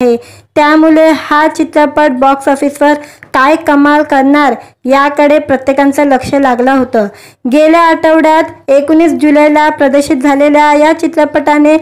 आहे। त्यामुळे हा चित्रपट बॉक्स ऑफिसवर काय कमाल करणार याकडे प्रत्येकाचं लक्ष लागलं होतं। गेल्या आठवड्यात 19 जुलैला प्रदर्शित झालेल्या या चित्रपटाने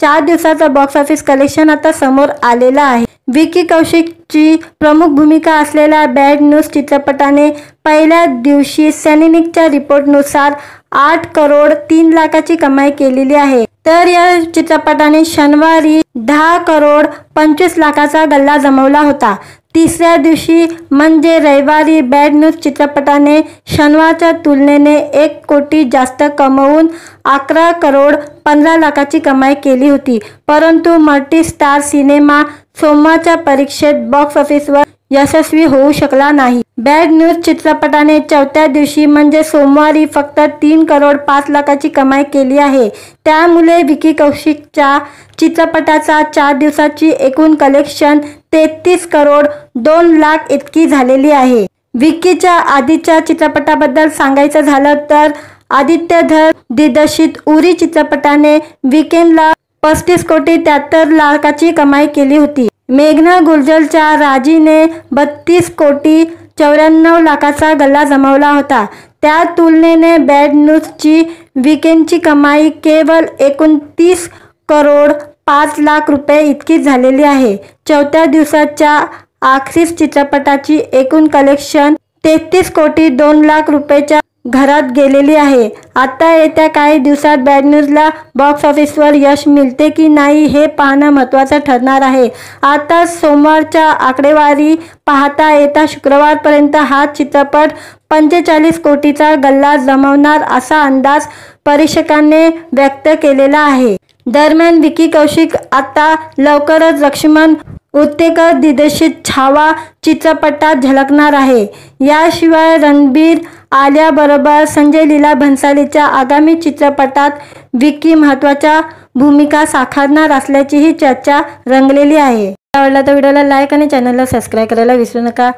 4 दिवसाचं बॉक्स ऑफिस कलेक्शन आता समोर आलेलं आहे। विकी कौशिकची प्रमुख भूमिका असलेल्या बॅड न्यूज चित्रपटाने पहिल्या दिवशी सॅनिनिकच्या रिपोर्टनुसार 8 करोड 3 लाखाची कमाई केलेली आहे। तर या चित्रपटाने शनिवारी 10 करोड 25 लाखाचा गल्ला जमवला होता। तिसऱ्या दिवशी म्हणजे रविवारी बॅड न्यूज चित्रपटाने शनिवारच्या तुलनेने 1 कोटी जास्त कमवून 11 करोड 15 लाखाची कमाई केली होती। परंतु मल्टी स्टार सिनेमा सोमवारच्या परीक्षेत बॉक्स ऑफिसवर यशस्वी होऊ शकला नाही। बॅड न्यूज चित्रपटाने चौथ्या दिवशी म्हणजे सोमवारी फक्त 3 करोड 5 लाखाची कमाई केली आहे। त्यामुळे विकी कौशिकच्या चित्रपटाचा 4 दिवसाची एकूण कलेक्शन 33 करोड 2 लाख इतकी झालेली आहे। विकीच्या आधीच्या चित्रपटाबद्दल सांगायचं झालं तर आदित्य धर दिग्दर्शित उरी चित्रपटाने वीकेंडला 35 कोटी 73 लाखाची कमाई केली होती। मेघना गुलजरच्या राजीने 32 कोटी 94 लाखाचा गल्ला जमवला होता। त्या तुलनेने बॅड न्यूजची वीकेंडची कमाई केवळ 29 करोड 5 लाख रुपये इतकी झालेली आहे। चौथ्या दिवसाच्या अखेरीस चित्रपटाची एकूण कलेक्शन 33 कोटी 2 लाख रुपयाच्या घरात गेलेली आहे। आता येत्या काही दिवसात बॅड न्यूजला बॉक्स ऑफिसवर यश मिळते की नाही हे पाहणं महत्त्वाचं ठरणार आहे। आता सोमवारच्या आकडेवारी पाहता येत्या शुक्रवारपर्यंत हा चित्रपट 45 कोटीचा गल्ला जमवणार असा अंदाज परीक्षकांनी व्यक्त केलेला आहे। दरम्यान विकी कौशिक आता लवकरच लक्ष्मण उत्तेकर दिग्दर्शित छावा चित्रपटात झळकणार आहे। याशिवाय रणबीर आलियाबरोबर संजय लीला भंसालीच्या आगामी चित्रपटात विकी महत्त्वाच्या भूमिका साकारणार असल्याचीही चर्चा रंगलेली आहे। आवडला तर व्हिडिओला लाईक आणि चॅनलला सबस्क्राईब करायला विसरू नका।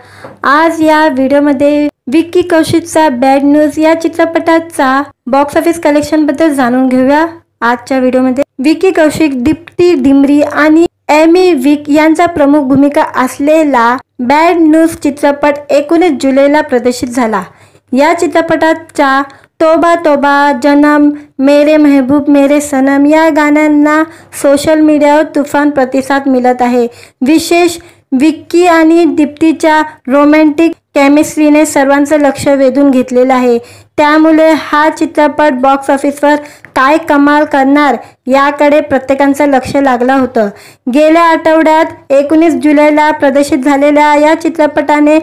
आज या व्हिडिओमध्ये विकी कौशिकचा बॅड न्यूज या चित्रपटाचा बॉक्स ऑफिस कलेक्शन बद्दल जाणून घेऊया। आजच्या व्हिडिओमध्ये विकी कौशिक, दीप्ती डिमरी आणि एमी विक यांचा प्रमुख भूमिका असलेला बॅड न्यूज चित्रपट 19 जुलैला प्रदर्शित झाला। या चित्रपटाच्या तोबा तोबा, जन्म, मेरे महबूब मेरे सनम या गाण्यांना सोशल मीडियावर तुफान प्रतिसाद मिळत आहे। विशेष विक्की आणि दीप्तीच्या रोमॅन्टिक केमिस्ट्रीने सर्वांचं लक्ष वेधून घेतलेलं आहे। त्यामुळे हा चित्रपट बॉक्स ऑफिसवर काय कमाल करणार याकडे प्रत्येकाचं लक्ष लागलं होतं। गेल्या आठवड्यात 19 जुलैला प्रदर्शित झालेल्या या चित्रपटाने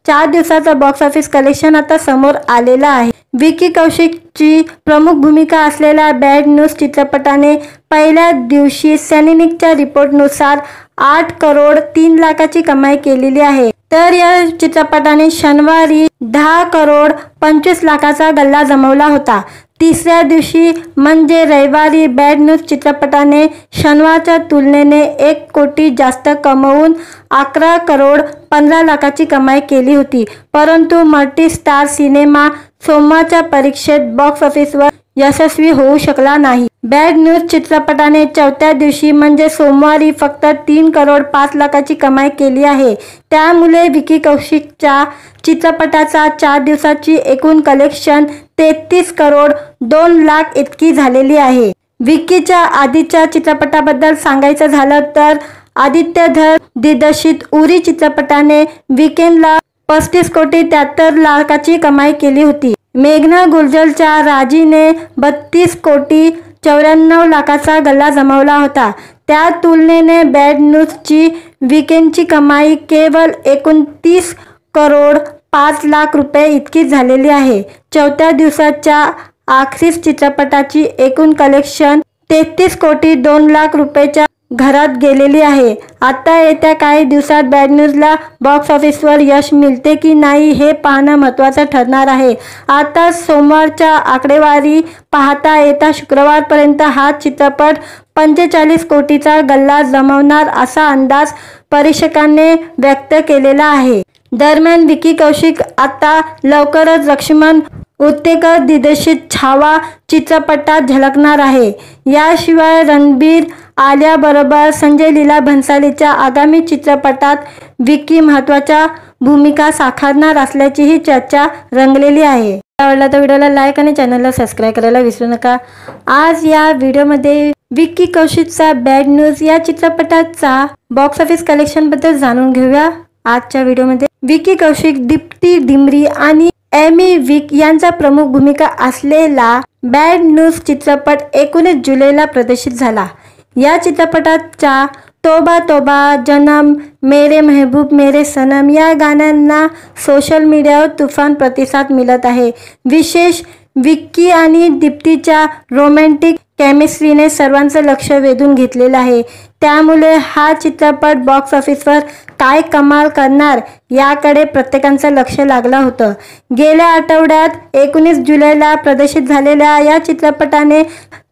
4 दिवसाचं बॉक्स ऑफिस कलेक्शन आता समोर आलेलं आहे। विकी कौशिकची प्रमुख भूमिका असलेल्या बॅड न्यूज चित्रपटाने पहिल्या दिवशी सॅनिनिकच्या रिपोर्टनुसार 8 करोड 3 लाखाची कमाई केलेली आहे। तर या चित्रपटाने शनिवारी 10 करोड 25 लाखाचा गल्ला जमवला होता। तिसऱ्या दिवशी म्हणजे रविवारी बॅड न्यूज चित्रपटाने शनिवारच्या तुलनेने 1 कोटी जास्त कमवून 11 करोड 15 लाखाची कमाई केली होती। परंतु मल्टी स्टार सिनेमा सोमवारच्या परीक्षेत बॉक्स ऑफिसवर यशस्वी होऊ शकला नाही। बॅड न्यूज चित्रपटाने चौथ्या दिवशी म्हणजे सोमवारी फक्त 3 करोड 5 लाखाची कमाई केली आहे। त्यामुळे विकी कौशिकच्या चित्रपटाचा 4 दिवसाची एकूण कलेक्शन 33 करोड 2 लाख इतकी झालेली आहे। विकीच्या आधीच्या चित्रपटाबद्दल सांगायचं झालं तर आदित्य धर दिग्दर्शित उरी चित्रपटाने वीकेंडला 35 कोटी 73 लाखाची कमाई केली होती। मेघना गुलजरच्या राजीने 32 कोटी 94 लाखाचा गल्ला जमवला होता। त्या तुलनेने बॅड न्यूजची वीकेंडची कमाई केवळ 29 करोड 5 लाख रुपये इतकी झालेली आहे। चौथ्या दिवसाच्या अखेरीस चित्रपटाची एकूण कलेक्शन 33 कोटी 2 लाख रुपयाच्या घरात गेलेली आहे। आता येत्या काही दिवसात बॅड न्यूजला बॉक्स ऑफिसवर यश मिळते की नाही हे पाहणं महत्त्वाचं ठरणार आहे। आता सोमवारच्या आकडेवारी पाहता येत्या शुक्रवारपर्यंत हा चित्रपट 45 कोटीचा गल्ला जमवणार असा अंदाज परीक्षकांनी व्यक्त केलेला आहे। दरम्यान विकी कौशिक आता लवकरच लक्ष्मण उत्तेकर दिग्दर्शित छावा चित्रपटात झळकणार आहे। याशिवाय रणबीर, आलिया बरोबर संजय लीला भंसालीच्या आगामी चित्रपटात विक्की महत्त्वाच्या भूमिका साकारणार असल्याचीही चर्चा रंगलेली आहे। आवडला तर व्हिडिओला लाईक आणि चॅनलला सबस्क्राईब करायला विसरू नका। आज या व्हिडिओमध्ये विक्की कौशिकचा बॅड न्यूज या चित्रपटाचा बॉक्स ऑफिस कलेक्शन बद्दल जाणून घेऊया। आजच्या व्हिडिओमध्ये विक्की कौशिक, दीप्ती डिमरी आणि एमी विक यांचा प्रमुख भूमिका असलेला बॅड न्यूज चित्रपट 19 जुलैला प्रदर्शित झाला। या चित्रपटाच्या तोबा तोबा, जन्म, मेरे महबूब मेरे सनम या गाण्यांना सोशल मीडियावर तुफान प्रतिसाद मिळत आहे। विशेष विक्की आणि दीप्तीच्या रोमॅन्टिक केमिस्ट्रीने सर्वांचं लक्ष वेधून घेतलेलं आहे। त्यामुळे हा चित्रपट बॉक्स ऑफिसवर काय कमाल करणार याकडे प्रत्येकाचं लक्ष लागलं होतं। गेल्या आठवड्यात 19 जुलैला प्रदर्शित झालेल्या या चित्रपटाने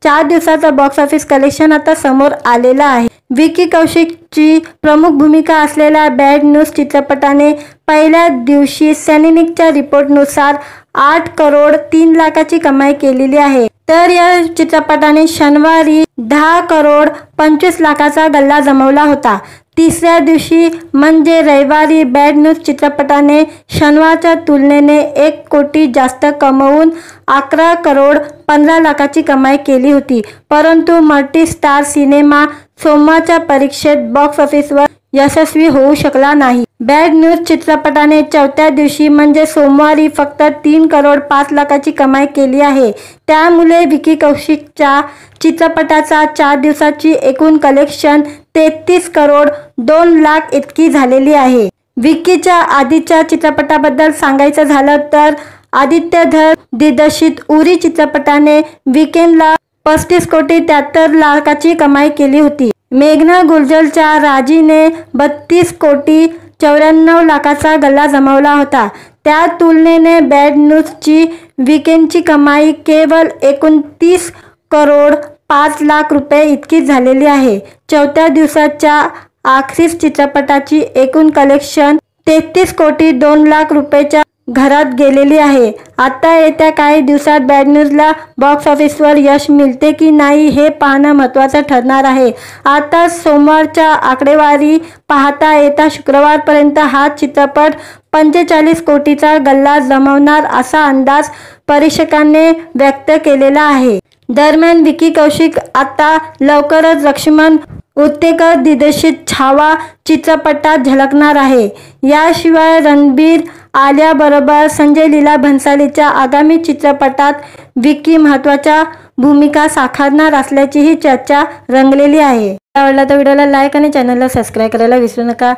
4 दिवसाचा बॉक्स ऑफिस कलेक्शन आता समोर आलेला आहे। विक्की कौशिकची प्रमुख भूमिका असलेल्या बॅड न्यूज चित्रपटाने पहिल्या दिवशी सॅनिनिकच्या रिपोर्टनुसार 8 करोड 3 लाखाची कमाई केलेली आहे। तर या चित्रपटाने शनिवारी 10 करोड 25 लाखाचा गल्ला जमवला होता। तिसऱ्या दिवशी म्हणजे रविवारी बॅड न्यूज चित्रपटाने शनिवारच्या तुलनेने 1 कोटी जास्त कमवून 11 करोड 15 लाखाची कमाई केली होती। परंतु मल्टी स्टार सिनेमा सोमवारच्या परीक्षेत बॉक्स ऑफिसवर यशस्वी होऊ शकला नाही। बॅड न्यूज चित्रपटाने चौथ्या दिवशी म्हणजे सोमवारी फक्त 3 करोड 5 लाखाची कमाई केली आहे। त्यामुळे विक्की कौशिकच्या चित्रपटाचा 4 दिवसाची एकूण कलेक्शन 33 करोड 2 लाख इतकी झालेली आहे। विक्कीच्या आधीच्या चित्रपटाबद्दल सांगायचं झालं तर आदित्य धर दिग्दर्शित उरी चित्रपटाने वीकेंडला 35 कोटी 73 लाखाची कमाई केली होती। मेघना गुलजरच्या राजीने 32 कोटी 94 लाखाचा गल्ला जमवला होता। त्या तुलनेने बॅड न्यूजची वीकेंडची कमाई केवळ 29 करोड 5 लाख रुपये इतकी झालेली आहे। चौथ्या दिवसाच्या अखेरीस चित्रपटाची एकूण कलेक्शन 33 कोटी 2 लाख रुपयाच्या घरात गेलेली आहे। आता येत्या काही दिवसात बॅड न्यूजला बॉक्स ऑफिसवर यश मिळते की नाही हे पाहणं महत्त्वाचं ठरणार आहे। आता सोमवारच्या आकडेवारी पाहता येत्या शुक्रवारपर्यंत हा चित्रपट 45 कोटीचा गल्ला जमवणार असा अंदाज परीक्षकांनी व्यक्त केलेला आहे। दरम्यान विक्की कौशिक आता लवकरच लक्ष्मण उत्तेकर दिग्दर्शित छावा चित्रपटात झळकणार आहे। याशिवाय रणबीर, आलिया बरोबर संजय लीला भंसालीच्या आगामी चित्रपटात विक्की महत्त्वाच्या भूमिका साकारणार असल्याचीही चर्चा रंगलेली आहे। आवडला तर व्हिडिओला लाईक आणि चॅनलला सबस्क्राईब करायला विसरू नका।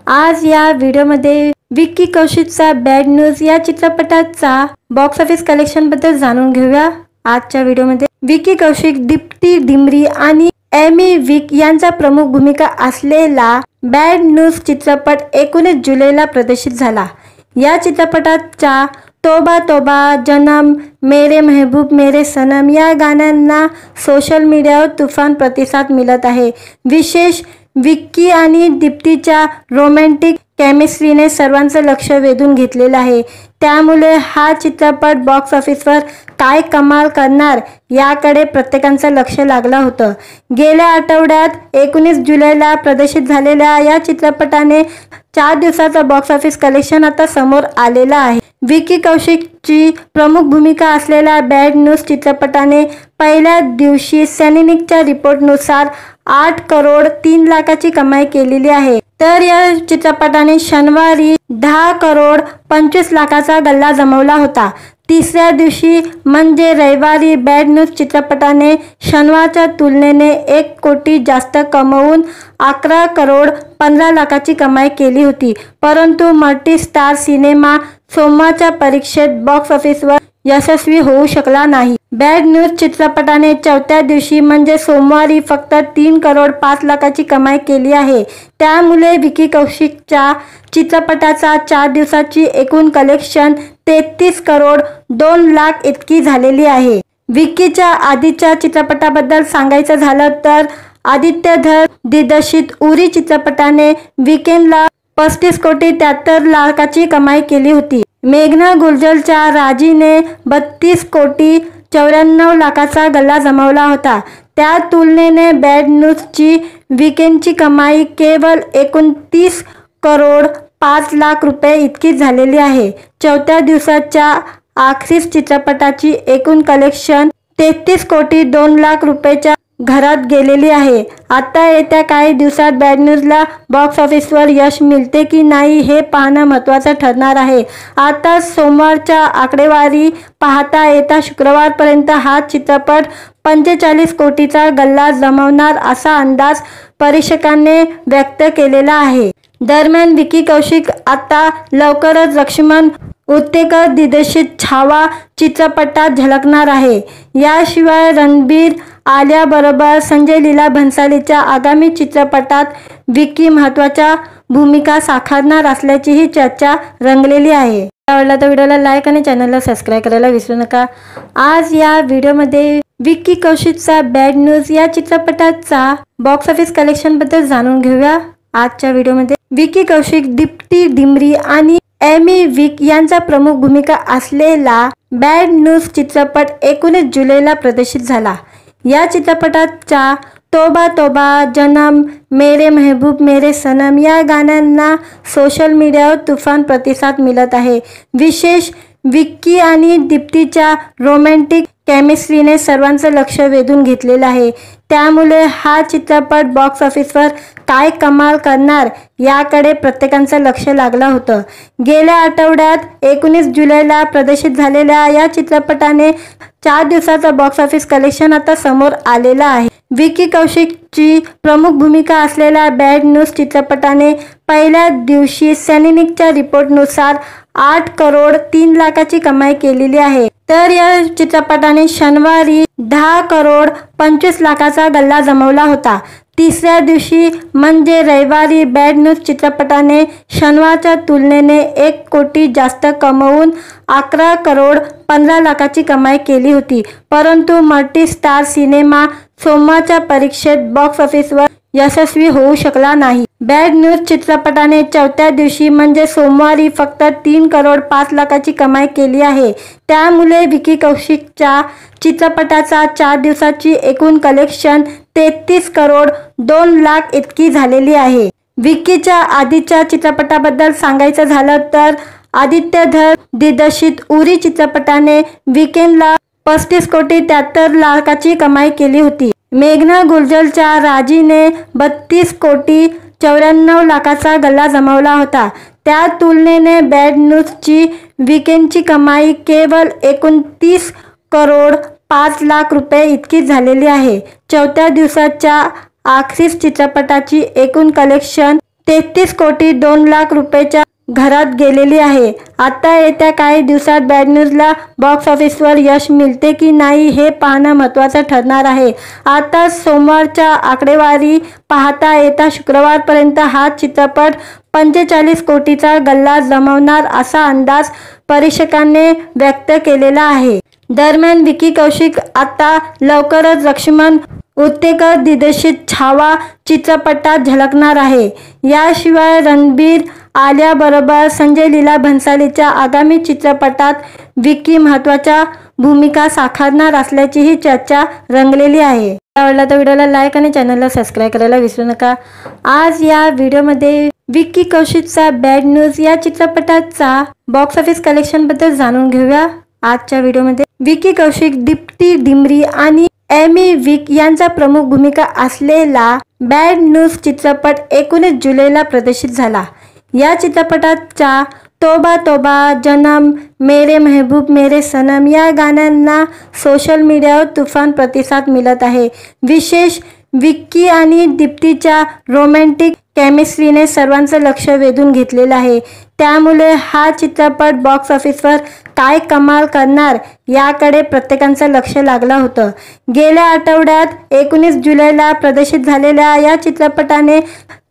आज या व्हिडिओमध्ये विक्की कौशिकचा बॅड न्यूज या चित्रपटाचा बॉक्स ऑफिस कलेक्शन बद्दल जाणून घेऊया। आजच्या व्हिडिओमध्ये विक्की कौशिक, दीप्ती डिमरी आणि एमी विक यांचा प्रमुख भूमिका असलेला बॅड न्यूज चित्रपट 19 जुलैला प्रदर्शित झाला। या चित्रपटाच्या तोबा तोबा, जन्म, मेरे महबूब मेरे सनम या गाण्यांना सोशल मीडियावर तुफान प्रतिसाद मिळत आहे। विशेष विक्की आणि दीप्तीच्या रोमॅन्टिक केमिस्ट्रीने सर्वांचं लक्ष वेधून घेतलेलं आहे। त्यामुळे हा चित्रपट बॉक्स ऑफिसवर काय कमाल करणार याकडे प्रत्येकाचं लक्ष लागलं होतं। गेल्या आठवड्यात 19 जुलैला प्रदर्शित झालेल्या या चित्रपटाने 4 दिवसाचा बॉक्स ऑफिस कलेक्शन आता समोर आलेलं आहे। विक्की कौशिकची प्रमुख भूमिका असलेल्या बॅड न्यूज चित्रपटाने पहिल्या दिवशी सॅनिनिकच्या रिपोर्टनुसार 8 करोड 3 लाखाची कमाई केलेली आहे। तर या चित्रपटाने शनिवारी 10 करोड 25 लाखाचा गल्ला जमवला होता। तिसऱ्या दिवशी म्हणजे रविवारी बॅड न्यूज चित्रपटाने शनिवारच्या तुलनेने 1 कोटी जास्त कमवून 11 करोड 15 लाखाची कमाई केली होती। परंतु मल्टी स्टार सिनेमा सोमवारच्या परीक्षेत बॉक्स ऑफिसवर यशस्वी होऊ शकला नाही। बॅड न्यूज चित्रपटाने चौथ्या दिवशी म्हणजे सोमवारी फक्त 3 करोड 5 लाखाची कमाई केली आहे। त्यामुळे विक्की कौशिकच्या चित्रपटाचा 4 दिवसाची एकूण कलेक्शन 33 करोड 2 लाख इतकी झालेली आहे। विक्कीच्या आधीच्या चित्रपटाबद्दल सांगायचं झालं तर आदित्य धर दिग्दर्शित उरी चित्रपटाने वीकेंडला 35 कोटी 73 लाखाची कमाई केली होती। मेघना गुलजरच्या राजीने 32,94,00,000चा गल्ला जमवला होता। त्या तुलनेने बॅड न्यूजची वीकेंडची कमाई केवळ 29,05,00,000 रुपये इतकीच झालेली आहे। चौथ्या दिवसाच्या अखेरीस चित्रपटाची एकूण कलेक्शन 33,02,00,000 रुपयेच्या घरात गेलेली आहे। आता येत्या काही दिवसात बॅड न्यूजला बॉक्स ऑफिसवर यश मिळते की नाही हे पाहणं महत्त्वाचं ठरणार आहे। आता सोमवारच्या आकडेवारी पाहता येत्या शुक्रवारपर्यंत हा चित्रपट 45 कोटीचा गल्ला जमवणार असा अंदाज परीक्षकांनी व्यक्त केलेला आहे। दरम्यान विकी कौशिक आता लवकरच लक्ष्मण उत्तेकर दिग्दर्शित छावा चित्रपटात झळकणार आहे। याशिवाय रणबीर, आलिया बरोबर संजय लीला भंसालीच्या आगामी चित्रपटात विकी महत्त्वाच्या भूमिका साकारणार असल्याचीही चर्चा रंगलेली आहे। आवडला तर व्हिडिओला लाईक आणि चॅनलला सबस्क्राईब करायला विसरू नका। आज या व्हिडिओमध्ये विकी कौशिकचा बॅड न्यूज या चित्रपटाचा बॉक्स ऑफिस कलेक्शन बद्दल जाणून घेऊया। आजच्या व्हिडिओमध्ये विकी कौशिक, दीप्ती डिमरी आणि एमी विक यांचा प्रमुख भूमिका असलेला बॅड न्यूज चित्रपट 19 जुलैला प्रदर्शित झाला। या चित्रपटाच्या तोबा तोबा, जन्म, मेरे महबूब मेरे सनम या गाण्यांना सोशल मीडियावर तुफान प्रतिसाद मिळत आहे। विशेष विक्की आणि दीप्तीच्या रोमॅन्टिक केमिस्ट्रीने सर्वांचं लक्ष वेधून घेतलेलं आहे। त्यामुळे हा चित्रपट बॉक्स ऑफिसवर काय कमाल करणार याकडे प्रत्येकाचं लक्ष लागलं होतं। गेल्या आठवड्यात 19 जुलैला प्रदर्शित झालेल्या या चित्रपटाने 4 दिवसाचा बॉक्स ऑफिस कलेक्शन आता समोर आलेला आहे। विकी कौशिकची प्रमुख भूमिका असलेल्या बॅड न्यूज चित्रपटाने पहिल्या दिवशी सॅनिकच्या रिपोर्टनुसार 8,03,00,000ची कमाई केलेली आहे। तर या चित्रपटाने शनिवारी 10,25,00,000चा गल्ला जमवला होता। तिसऱ्या दिवशी म्हणजे रविवारी बॅड न्यूज चित्रपटाने शनिवारच्या तुलनेने 1 कोटी जास्त कमवून 11,15,00,000ची कमाई केली होती। परंतु मल्टी स्टार सिनेमा सोमवारच्या परीक्षेत बॉक्स ऑफिसवर यशस्वी होऊ शकला नाही। बॅड न्यूज चित्रपटाने चौथ्या दिवशी म्हणजे सोमवारी फक्त 3,05,00,000ची कमाई केली आहे। त्यामुळे विकी कौशिकच्या चित्रपटाचा 4 दिवसाची एकूण कलेक्शन 33,02,00,000 इतकी झालेली आहे। विकीच्या आधीच्या चित्रपटाबद्दल सांगायचं झालं तर आदित्य धर दिग्दर्शित उरी चित्रपटाने वीकेंडला 35,73,00,000ची कमाई केली होती। मेघना गुलजरच्या राजीने 32,94,00,000चा गल्ला जमवला होता। त्या तुलनेने बॅड न्यूजची वीकेंडची कमाई केवळ 29,05,00,000 रुपये इतकीच झालेली आहे। चौथ्या दिवसाच्या अखेरीस चित्रपटाची एकूण कलेक्शन 33,02,00,000 रुपयेच्या घरात गेलेली आहे। आता येत्या काही दिवसात बॅड न्यूजला बॉक्स ऑफिसवर यश मिळते की नाही हे पाहणं महत्त्वाचं ठरणार आहे। आता सोमवारच्या आकडेवारी पाहता येत्या शुक्रवारपर्यंत हा चित्रपट 45 कोटीचा गल्ला जमवणार असा अंदाज परीक्षकांनी व्यक्त केलेला आहे। दरम्यान विकी कौशिक आता लवकरच लक्ष्मण उत्तेकर दिग्दर्शित छावा चित्रपटात झळकणार आहे। याशिवाय रणबीर, आलिया बरोबर संजय लीला भंसालीच्या आगामी चित्रपटात विकी महत्त्वाच्या भूमिका साकारणार असल्याचीही चर्चा रंगलेली आहे। आवडला तर व्हिडिओला लाईक आणि चॅनलला सबस्क्राईब करायला विसरू नका। आज या व्हिडिओमध्ये विकी कौशिकचा बॅड न्यूज या चित्रपटाचा बॉक्स ऑफिस कलेक्शन बद्दल जाणून घेऊया। आजच्या व्हिडिओमध्ये विकी कौशिक, दीप्ती डिमरी आणि एमी विक यांचा प्रमुख भूमिका असलेला बॅड न्यूज चित्रपट 19 जुलैला प्रदर्शित झाला। या चित्रपटाच्या तोबा तोबा, जन्म, मेरे महबूब मेरे सनम या गाण्यांना सोशल मीडियावर तुफान प्रतिसाद मिळत आहे। विशेष विक्की आणि दीप्तीच्या रोमॅन्टिक केमिस्ट्रीने सर्वांचं लक्ष वेधून घेतलेलं आहे। त्यामुळे हा चित्रपट बॉक्स ऑफिसवर काय कमाल करणार याकडे प्रत्येकाचं लक्ष लागलं होतं। गेल्या आठवड्यात 19 जुलैला प्रदर्शित झालेल्या या चित्रपटाने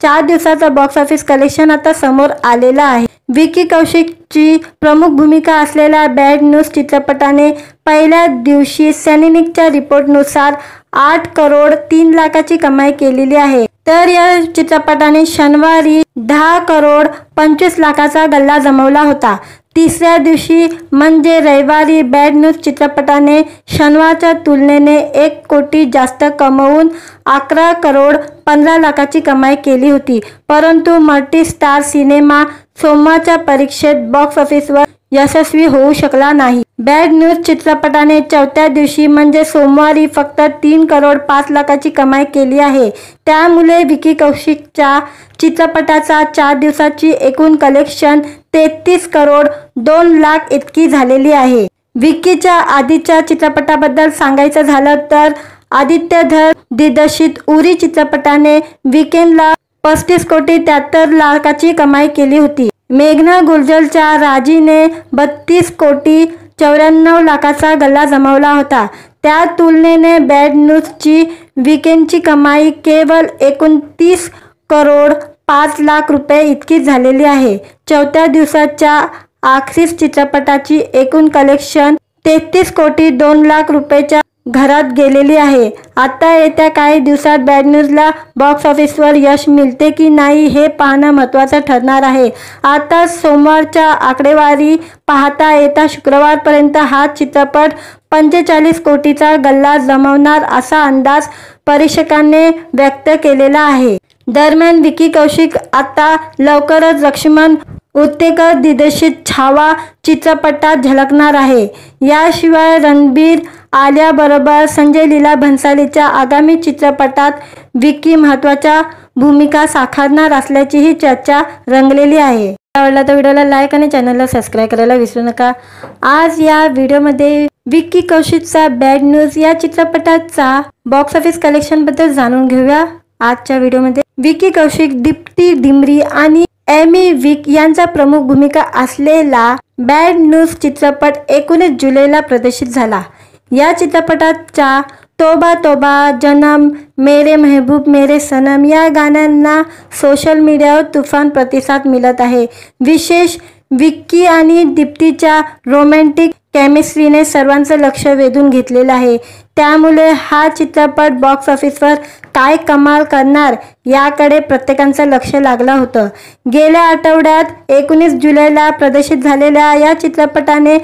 4 दिवसाचा बॉक्स ऑफिस कलेक्शन आता समोर आलेला आहे। विकी कौशिकची प्रमुख भूमिका असलेल्या बॅड न्यूज चित्रपटाने पहिल्या दिवशी सॅनिकच्या रिपोर्टनुसार 8,03,00,000ची कमाई केलेली आहे। तर या चित्रपटाने शनिवारी 10,25,00,000चा गल्ला जमवला होता। तिसऱ्या दिवशी म्हणजे रविवारी बॅड न्यूज चित्रपटाने शनिवारच्या तुलनेने 1 कोटी जास्त कमवून 11 करोड 15 लाखाची कमाई केली होती. परंतु मल्टी स्टार सिनेमा सोमवारच्या परीक्षेत बॉक्स ऑफिसवर यशस्वी होऊ शकला नाही. बॅड न्यूज चित्रपटाने चौथ्या दिवशी म्हणजे सोमवारी फक्त 3 करोड 5 लाखाची कमाई केली आहे. त्यामुळे विकी कौशिकच्या चित्रपटाचा 4 दिवसाची एकूण कलेक्शन 33 करोड 2 लाख इतकी झालेली आहे. विकीच्या आधीच्या चित्रपटाबद्दल सांगायचं झालं तर आदित्य धर दिग्दर्शित उरी चित्रपटाने वीकेंडला 35 कोटी 73 लाखाची कमाई केली होती. मेघना गुलजरच्या राजीने 32 कोटी 94 लाखाचा गल्ला जमवला होता. त्या तुलनेने बॅड न्यूजची वीकेंडची कमाई केवळ 29 करोड 5 लाख रुपये इतकी झालेली आहे. चौथ्या दिवसाच्या अखेरीस चित्रपटाची एकूण कलेक्शन 33 कोटी 2 लाख रुपयेच्या घरात गेलेली आहे. आता येत्या काही दिवसात बॅड न्यूजला बॉक्स ऑफिसवर यश मिळते की नाही हे पाहणं महत्त्वाचं ठरणार आहे. आता सोमवारच्या आकडेवारी पाहता येत्या शुक्रवारपर्यंत हा चित्रपट 45 कोटीचा गल्ला जमवणार असा अंदाज परीक्षकांनी व्यक्त केलेला आहे. दरम्यान विकी कौशिक आता लवकरच लक्ष्मण उत्तेकर दिग्दर्शित छावा चित्रपटात झळकणार आहे. याशिवाय रणबीर आलियाबरोबर संजय लीला भंसालीच्या आगामी चित्रपटात विकी महत्त्वाच्या भूमिका साकारणार असल्याचीही चर्चा रंगलेली आहे. आवडला तर व्हिडिओला लाईक आणि चॅनलला सबस्क्राईब करायला विसरू नका. आज या व्हिडिओमध्ये विकी कौशिकचा बॅड न्यूज या चित्रपटाचा बॉक्स ऑफिस कलेक्शनबद्दल जाणून घेऊया. आजच्या व्हिडिओमध्ये विकी कौशिक, दीप्ती डिमरी आणि एमी विक यांचा प्रमुख भूमिका असलेला बॅड न्यूज चित्रपट 19 जुलैला प्रदर्शित झाला. या चित्रपटाच्या तोबा तोबा, जनम, मेरे महबूब मेरे सनम या गाण्यांना सोशल मीडियावर तुफान प्रतिसाद मिळत आहे. विशेष विक्की आणि दीप्तीच्या रोमॅन्टिक केमिस्ट्रीने सर्वांचं लक्ष वेधून घेतलेलं आहे. त्यामुळे हा चित्रपट बॉक्स ऑफिसवर काय कमाल करणार याकडे प्रत्येकाचं लक्ष लागलं होतं. गेल्या आठवड्यात 19 जुलैला प्रदर्शित झालेल्या या चित्रपटाने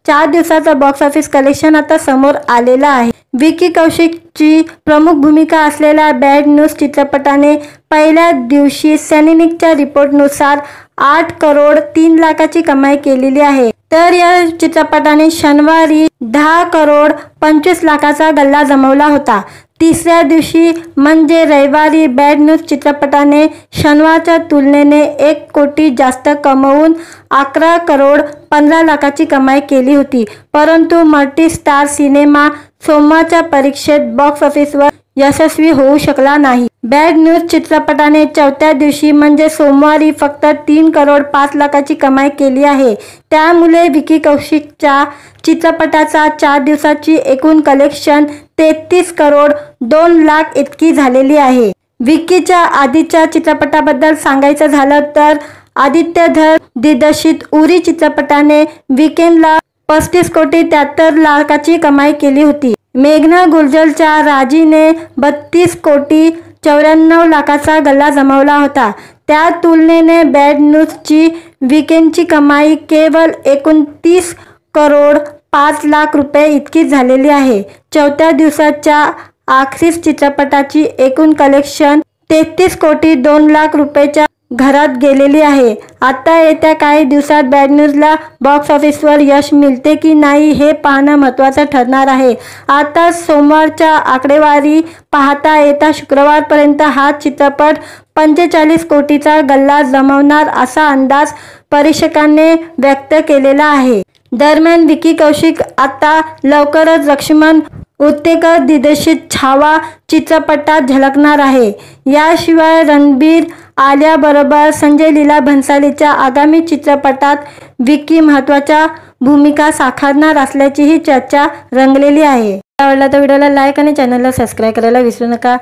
4 दिवसाचं बॉक्स ऑफिस कलेक्शन आता समोर आलेलं आहे. विकी कौशिकची प्रमुख भूमिका असलेल्या बॅड न्यूज चित्रपटाने पहिल्या दिवशी सॅनिनिकच्या रिपोर्टनुसार 8 करोड 3 लाखाची कमाई केलेली आहे. तर या चित्रपटाने शनिवारी 10 करोड 25 लाखाचा गल्ला जमवला होता. तिसऱ्या दिवशी म्हणजे रविवारी बॅड न्यूज चित्रपटाने शनिवारच्या तुलनेने 1 कोटी जास्त कमवून 11 करोड 15 लाखाची कमाई केली होती. परंतु मल्टी स्टार सिनेमा सोमवारच्या परीक्षेत बॉक्स ऑफिसवर यशस्वी होऊ शकला नाही. बॅड न्यूज चित्रपटाने चौथ्या दिवशी म्हणजे सोमवारी फक्त 3 करोड 5 लाखाची कमाई केली आहे. त्यामुळे विकी कौशिकच्या चित्रपटाचा 4 दिवसाची एकूण कलेक्शन 33 करोड 2 लाख इतकी झालेली आहे. विकीच्या आधीच्या चित्रपटाबद्दल सांगायचं झालं तर आदित्य धर दिग्दर्शित उरी चित्रपटाने वीकेंडला 35 कोटी 73 लाखाची कमाई केली होती. मेघना गुलजरच्या राजीने 32 कोटी 94 लाखाचा गल्ला जमवला होता. त्या तुलनेने बॅड न्यूजची वीकेंडची कमाई केवळ 29 करोड 5 लाख रुपये इतकी झालेली आहे. चौथ्या दिवसाच्या अखेरीस चित्रपटाची एकूण कलेक्शन 33 कोटी 2 लाख रुपयेच्या घरात गेलेली आहे. आता येत्या काही दिवसात बॅड न्यूजला बॉक्स ऑफिसवर यश मिळते की नाही हे पाहणं महत्त्वाचं ठरणार आहे. आता सोमवारच्या आकडेवारी पाहता येत्या शुक्रवारपर्यंत हा चित्रपट 45 कोटीचा गल्ला जमवणार असा अंदाज परीक्षकांनी व्यक्त केलेला आहे. दरम्यान विकी कौशिक आता लवकरच लक्ष्मण उत्तेकर दिग्दर्शित छावा चित्रपटात झळकणार आहे. याशिवाय रणबीर आलियाबरोबर संजय लीला भंसालीच्या आगामी चित्रपटात विकी महत्त्वाच्या भूमिका साकारणार असल्याचीही चर्चा रंगलेली आहे. आवडला तर व्हिडिओला लाईक आणि चॅनलला सबस्क्राईब करायला विसरू नका.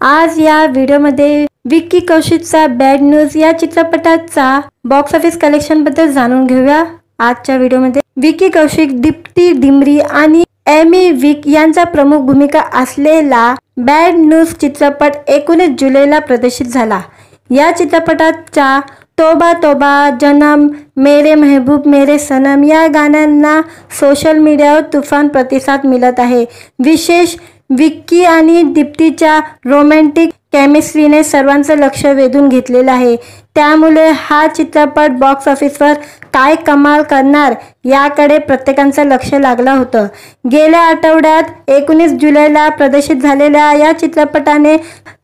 आज या व्हिडिओमध्ये विकी कौशिकचा बॅड न्यूज या चित्रपटाचा बॉक्स ऑफिस कलेक्शनबद्दल जाणून घेऊया. आजच्या व्हिडिओमध्ये विकी कौशिक, दीप्ती डिमरी आणि एमी विक यांचा प्रमुख भूमिका असलेला बॅड न्यूज चित्रपट 19 जुलैला प्रदर्शित झाला. या चित्रपटाच्या तोबा तोबा, जन्म, मेरे महबूब मेरे सनम या गाण्यांना सोशल मीडियावर तुफान प्रतिसाद मिळत आहे. विशेष विक्की आणि दीप्तीच्या रोमॅन्टिक केमिस्ट्रीने सर्वांचं लक्ष वेधून घेतलेलं आहे. त्यामुळे हा चित्रपट बॉक्स ऑफिसवर काय कमाल करणार याकडे प्रत्येकाचं लक्ष लागलं होतं. गेल्या आठवड्यात 19 जुलैला प्रदर्शित झालेल्या या चित्रपटाने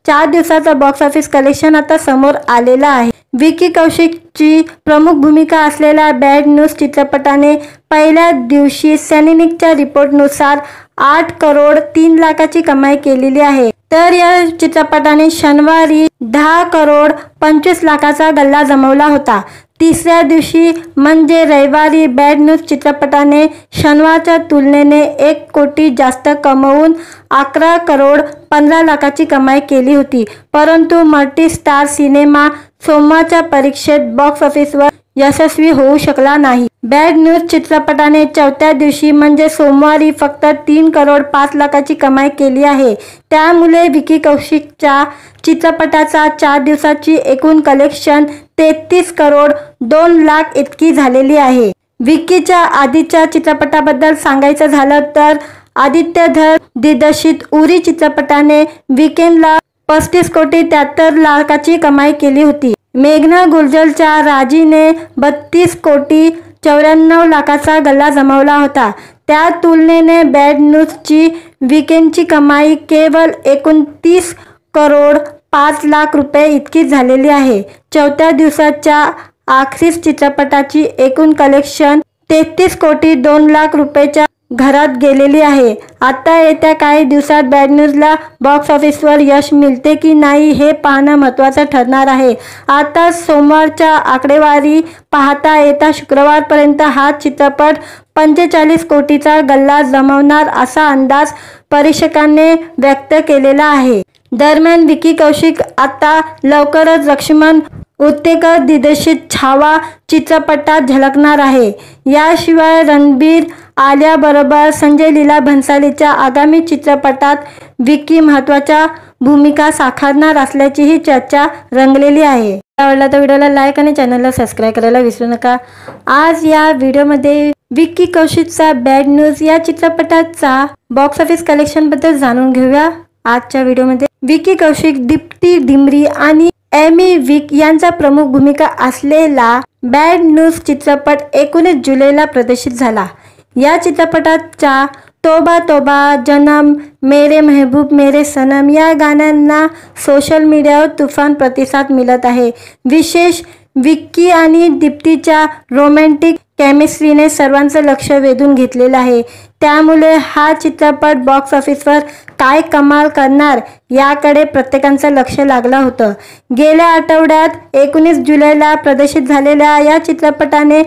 4 दिवसाचं बॉक्स ऑफिस कलेक्शन आता समोर आलेलं आहे. विकी कौशिकची प्रमुख भूमिका असलेल्या बॅड न्यूज चित्रपटाने पहिल्या दिवशी सॅनिनिकच्या रिपोर्टनुसार 8 करोड 3 लाखाची कमाई केलेली आहे. तर या चित्रपटाने शनिवारी 10 करोड 25 लाखाचा गल्ला जमवला होता. तिसऱ्या दिवशी म्हणजे रविवारी बॅड न्यूज चित्रपटाने शनिवारच्या तुलनेने 1 कोटी जास्त कमवून 11 करोड 15 लाखाची कमाई केली होती. परंतु मल्टी स्टार सिनेमा सोमवारच्या परीक्षेत बॉक्स ऑफिसवर यशस्वी होऊ शकला नाही. बॅड न्यूज चित्रपटाने चौथ्या दिवशी म्हणजे सोमवारी फक्त 3 करोड 5 लाखाची कमाई केली आहे. त्यामुळे विकी कौशिकच्या चित्रपटाचा 4 दिवसाची एकूण कलेक्शन 33 करोड 2 लाख इतकी झालेली आहे. विकीच्या आधीच्या चित्रपटाबद्दल सांगायचं झालं तर आदित्य धर दिग्दर्शित उरी चित्रपटाने वीकेंडला 35 कोटी 73 लाखाची कमाई केली होती. मेघना गुलजरच्या राजीने 32 कोटी 94 लाखाचा गल्ला जमवला होता. त्या तुलनेने बॅड न्यूजची वीकेंडची कमाई केवळ 29 करोड 5 लाख रुपये इतकी झालेली आहे. चौथ्या दिवसाच्या अखेरीस चित्रपटाची एकूण कलेक्शन 33 कोटी 2 लाख रुपयेच्या घरात गेलेली आहे. आता येत्या काही दिवसात बॅड न्यूजला बॉक्स ऑफिसवर यश मिळते की नाही हे पाहणं महत्त्वाचं ठरणार आहे. आता सोमवारच्या आकडेवारी पाहता येत्या शुक्रवारपर्यंत हा चित्रपट 45 कोटीचा गल्ला जमवणार असा अंदाज परीक्षकांनी व्यक्त केलेला आहे. दरम्यान विकी कौशिक आता लवकरच लक्ष्मण उत्तेकर दिग्दर्शित छावा चित्रपटात झळकणार आहे. याशिवाय रणबीर, आलिया बरोबर संजय लीला भन्सालीच्या आगामी चित्रपटात विकी महत्त्वाच्या भूमिका साकारणार असल्याचीही चर्चा रंगलेली आहे. आवडला तर व्हिडिओला लाईक आणि चॅनलला सबस्क्राईब करायला विसरू नका. आज या व्हिडिओमध्ये विकी कौशिकचा बॅड न्यूज या चित्रपटाचा बॉक्स ऑफिस कलेक्शन बद्दल जाणून घेऊया. आजच्या व्हिडिओमध्ये विकी कौशिक, दीप्ती डिमरी आणि एमी विक यांचा प्रमुख भूमिका असलेला बॅड न्यूज चित्रपट 19 जुलैला प्रदर्शित झाला. या चित्रपटाच्या तोबा तोबा, जन्म, मेरे महबूब मेरे सनम या गाण्यांना सोशल मीडियावर तुफान प्रतिसाद मिळत आहे. विशेष विक्की आणि दीप्तीच्या रोमॅन्टिक केमिस्ट्रीने सर्वांचं लक्ष वेधून घेतलेलं आहे. त्यामुळे हा चित्रपट बॉक्स ऑफिसवर काय कमाल करणार याकडे प्रत्येकाचं लक्ष लागलं होतं. गेल्या आठवड्यात 19 जुलैला प्रदर्शित झालेल्या या चित्रपटाने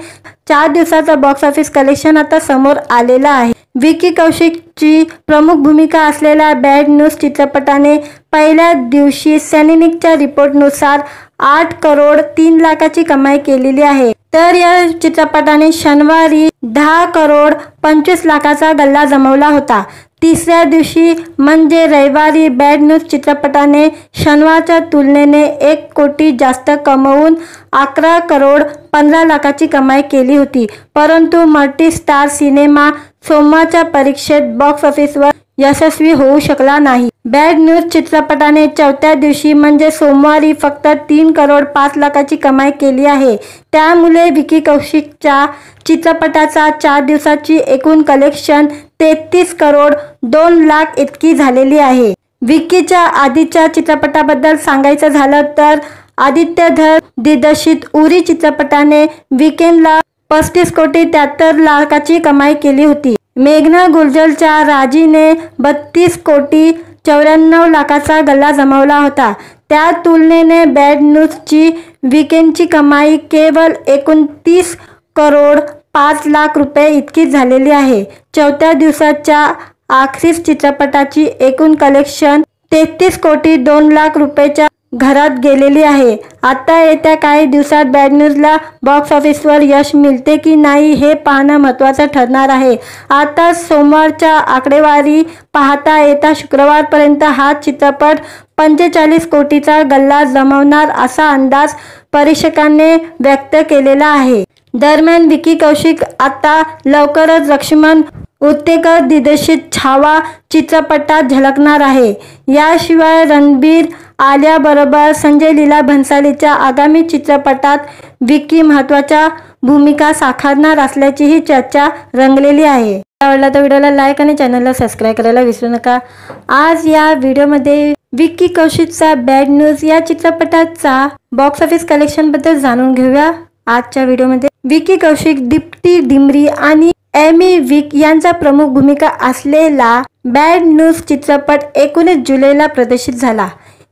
4 दिवसाचं बॉक्स ऑफिस कलेक्शन आता समोर आलेलं आहे. विकी कौशिकची प्रमुख भूमिका असलेल्या बॅड न्यूज चित्रपटाने पहिल्या दिवशी सॅनिनिकच्या रिपोर्टनुसार 8 करोड 3 लाखाची कमाई केलेली आहे. तर या चित्रपटाने शनिवारी 10 करोड 25 लाखाचा गल्ला जमवला होता. तिसऱ्या दिवशी म्हणजे रविवारी बॅड न्यूज चित्रपटाने शनिवारच्या तुलनेने 1 कोटी जास्त कमवून 11 करोड 15 लाखाची कमाई केली होती. परंतु मल्टी स्टार सिनेमा सोमवारच्या परीक्षेत बॉक्स ऑफिसवर यशस्वी होऊ शकला नाही. बॅड न्यूज चित्रपटाने चौथ्या दिवशी म्हणजे सोमवारी फक्त 3 करोड 5 लाखाची कमाई केली आहे. त्यामुळे विकी कौशिकच्या चित्रपटाचा 4 दिवसाची एकूण कलेक्शन 33 करोड 2 लाख इतकी झालेली आहे. विकीच्या आधीच्या चित्रपटाबद्दल सांगायचं झालं तर आदित्य धर दिग्दर्शित उरी चित्रपटाने वीकेंडला 35 कोटी 73 लाखाची कमाई केली होती. मेघना गुलजरच्या राजीने 32 कोटी 94 लाखाचा गल्ला जमवला होता. त्या तुलनेने बॅड न्यूजची वीकेंडची कमाई केवळ 29 करोड 5 लाख रुपये इतकी झालेली आहे. चौथ्या दिवसाच्या अखेरीस चित्रपटाची एकूण कलेक्शन 33 कोटी 2 लाख रुपयेच्या घरात गेलेली आहे. आता येत्या काही दिवसात बॅड न्यूजला बॉक्स ऑफिसवर यश मिळते की नाही हे पाहणं महत्त्वाचं ठरणार आहे. आता सोमवारच्या आकडेवारी पाहता येत्या शुक्रवारपर्यंत हा चित्रपट 45 कोटीचा गल्ला जमवणार असा अंदाज परीक्षकांनी व्यक्त केलेला आहे। दरम्यान विकी कौशिक आता लवकरच लक्ष्मण उत्तेकर दिग्दर्शित छावा चित्रपटात झळकणार आहे। याशिवाय रणबीर, आलिया बरोबर संजय लीला भंसालीच्या आगामी चित्रपटात विकी महत्त्वाच्या भूमिका साकारणार असल्याचीही चर्चा रंगलेली आहे। आवडला तर व्हिडिओला लाईक आणि चॅनलला सबस्क्राईब करायला विसरू नका। आज या व्हिडिओमध्ये विकी कौशिकचा बॅड न्यूज या चित्रपटाचा बॉक्स ऑफिस कलेक्शन बद्दल जाणून घेऊया। आजच्या व्हिडिओमध्ये विकी कौशिक, दीप्ती डिमरी आणि एमी विक यांचा प्रमुख भूमिका असलेला बॅड न्यूज चित्रपट 19 जुलैला प्रदर्शित झाला।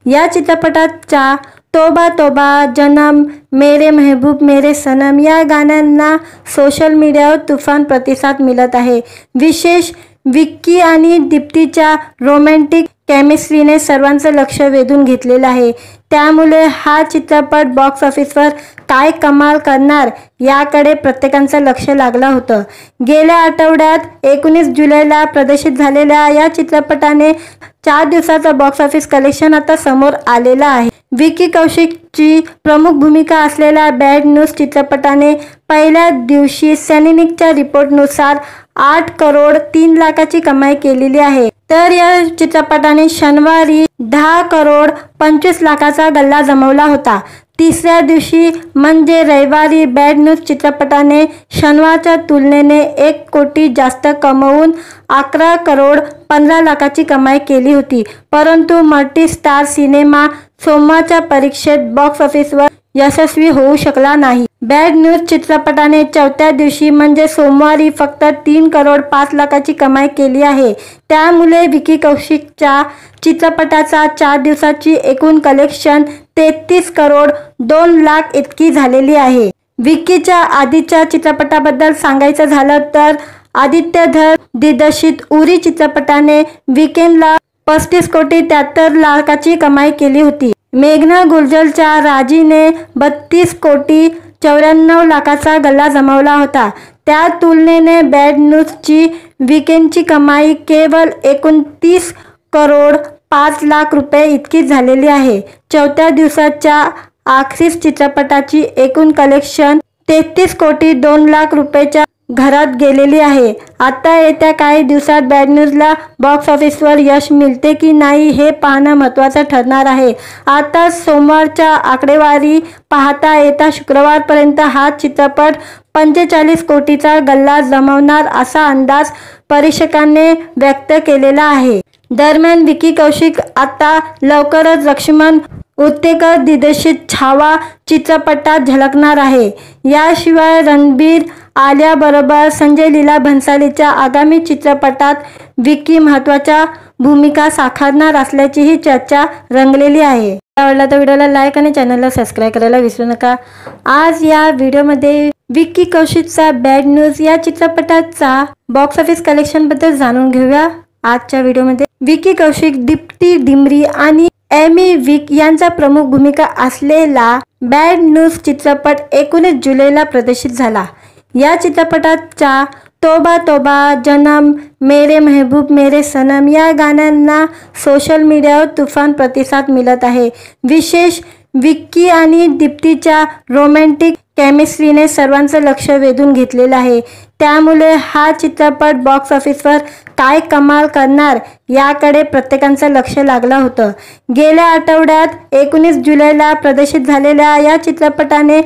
या चित्रपटाच्या तोबा तोबा, जन्म, मेरे महबूब मेरे सनम या गाण्यांना सोशल मीडियावर तुफान प्रतिसाद मिळत आहे। विशेष विक्की आणि दीप्तीच्या रोमॅन्टिक केमिस्ट्रीने सर्वांचं लक्ष वेधून घेतलेलं आहे। त्यामुळे हा चित्रपट बॉक्स ऑफिसवर काय कमाल करणार याकडे प्रत्येकाचं लक्ष लागलं होतं। गेल्या आठवड्यात 19 जुलैला प्रदर्शित झालेल्या या चित्रपटाने 4 दिवसाचं बॉक्स ऑफिस कलेक्शन आता समोर आलेलं आहे। विकी कौशिकची प्रमुख भूमिका असलेल्या बॅड न्यूज चित्रपटाने पहिल्या दिवशी सॅनिनिकच्या रिपोर्टनुसार 8 करोड 3 लाखाची कमाई केलेली आहे। तर या चित्रपटाने शनिवारी 10 करोड 25 लाखाचा गल्ला जमवला होता। तिसऱ्या दिवशी म्हणजे रविवारी बॅड न्यूज चित्रपटाने शनिवारच्या तुलनेने 1 कोटी जास्त कमवून 11 करोड 15 लाखाची कमाई केली होती। परंतु मल्टी स्टार सिनेमा सोमवारच्या परीक्षेत बॉक्स ऑफिसवर यशस्वी होऊ शकला नाही। बॅड न्यूज चित्रपटाने चौथ्या दिवशी म्हणजे सोमवारी फक्त 3 करोड 5 लाखाची कमाई केली आहे। त्यामुळे विकी कौशिकच्या चित्रपटाचा 4 दिवसाची एकूण कलेक्शन 33 करोड 2 लाख इतकी झालेली आहे। विकीच्या आधीच्या चित्रपटाबद्दल सांगायचं झालं तर आदित्य धर दिग्दर्शित उरी चित्रपटाने वीकेंडला 35 कोटी 73 लाखाची कमाई केली होती। मेघना गुलजरच्या राजीने 32 कोटी 94 लाखाचा गल्ला जमवला होता। त्या तुलनेने बॅड न्यूजची वीकेंडची कमाई केवळ 29 करोड 5 लाख रुपये इतकी झालेली आहे। चौथ्या दिवसाच्या अखेरीस चित्रपटाची एकूण कलेक्शन 33 कोटी 2 लाख रुपयाच्या घरात गेलेली आहे। आता येत्या काही दिवसात बॅड न्यूजला बॉक्स ऑफिसवर यश मिळते की नाही हे पाहणं महत्त्वाचं ठरणार आहे। आता सोमवारच्या आकडेवारी पाहता येत्या शुक्रवारपर्यंत हा चित्रपट 45 कोटीचा गल्ला जमवणार असा अंदाज परीक्षकांनी व्यक्त केलेला आहे। दरम्यान विकी कौशिक आता लवकरच लक्ष्मण उत्तेकर दिग्दर्शित छावा चित्रपटात झळकणार आहे। याशिवाय रणबीर, आलिया बरोबर संजय लीला भंसालीच्या आगामी चित्रपटात विकी महत्त्वाच्या भूमिका साकारणार असल्याचीही चर्चा रंगलेली आहे। आवडला तर व्हिडिओला लाईक आणि चॅनलला सबस्क्राईब करायला विसरू नका। आज या व्हिडिओमध्ये विकी कौशिकचा बॅड न्यूज या चित्रपटाचा बॉक्स ऑफिस कलेक्शन बद्दल जाणून घेऊया। आजच्या व्हिडिओमध्ये विकी कौशिक, दीप्ती डिमरी आणि एमी विक यांचा प्रमुख भूमिका असलेला बॅड न्यूज चित्रपट 19 जुलैला प्रदर्शित झाला। या चित्रपटाच्या तोबा तोबा, जन्म, मेरे महबूब मेरे सनम या गाण्यांना सोशल मीडियावर तुफान प्रतिसाद मिळत आहे। विशेष विक्की आणि दीप्तीच्या रोमॅन्टिक केमिस्ट्रीने सर्वांचं लक्ष वेधून घेतलेलं आहे। त्यामुळे हा चित्रपट बॉक्स ऑफिसवर काय कमाल करणार याकडे प्रत्येकाचं लक्ष लागलं होतं। गेल्या आठवड्यात 19 जुलैला प्रदर्शित झालेल्या या चित्रपटाने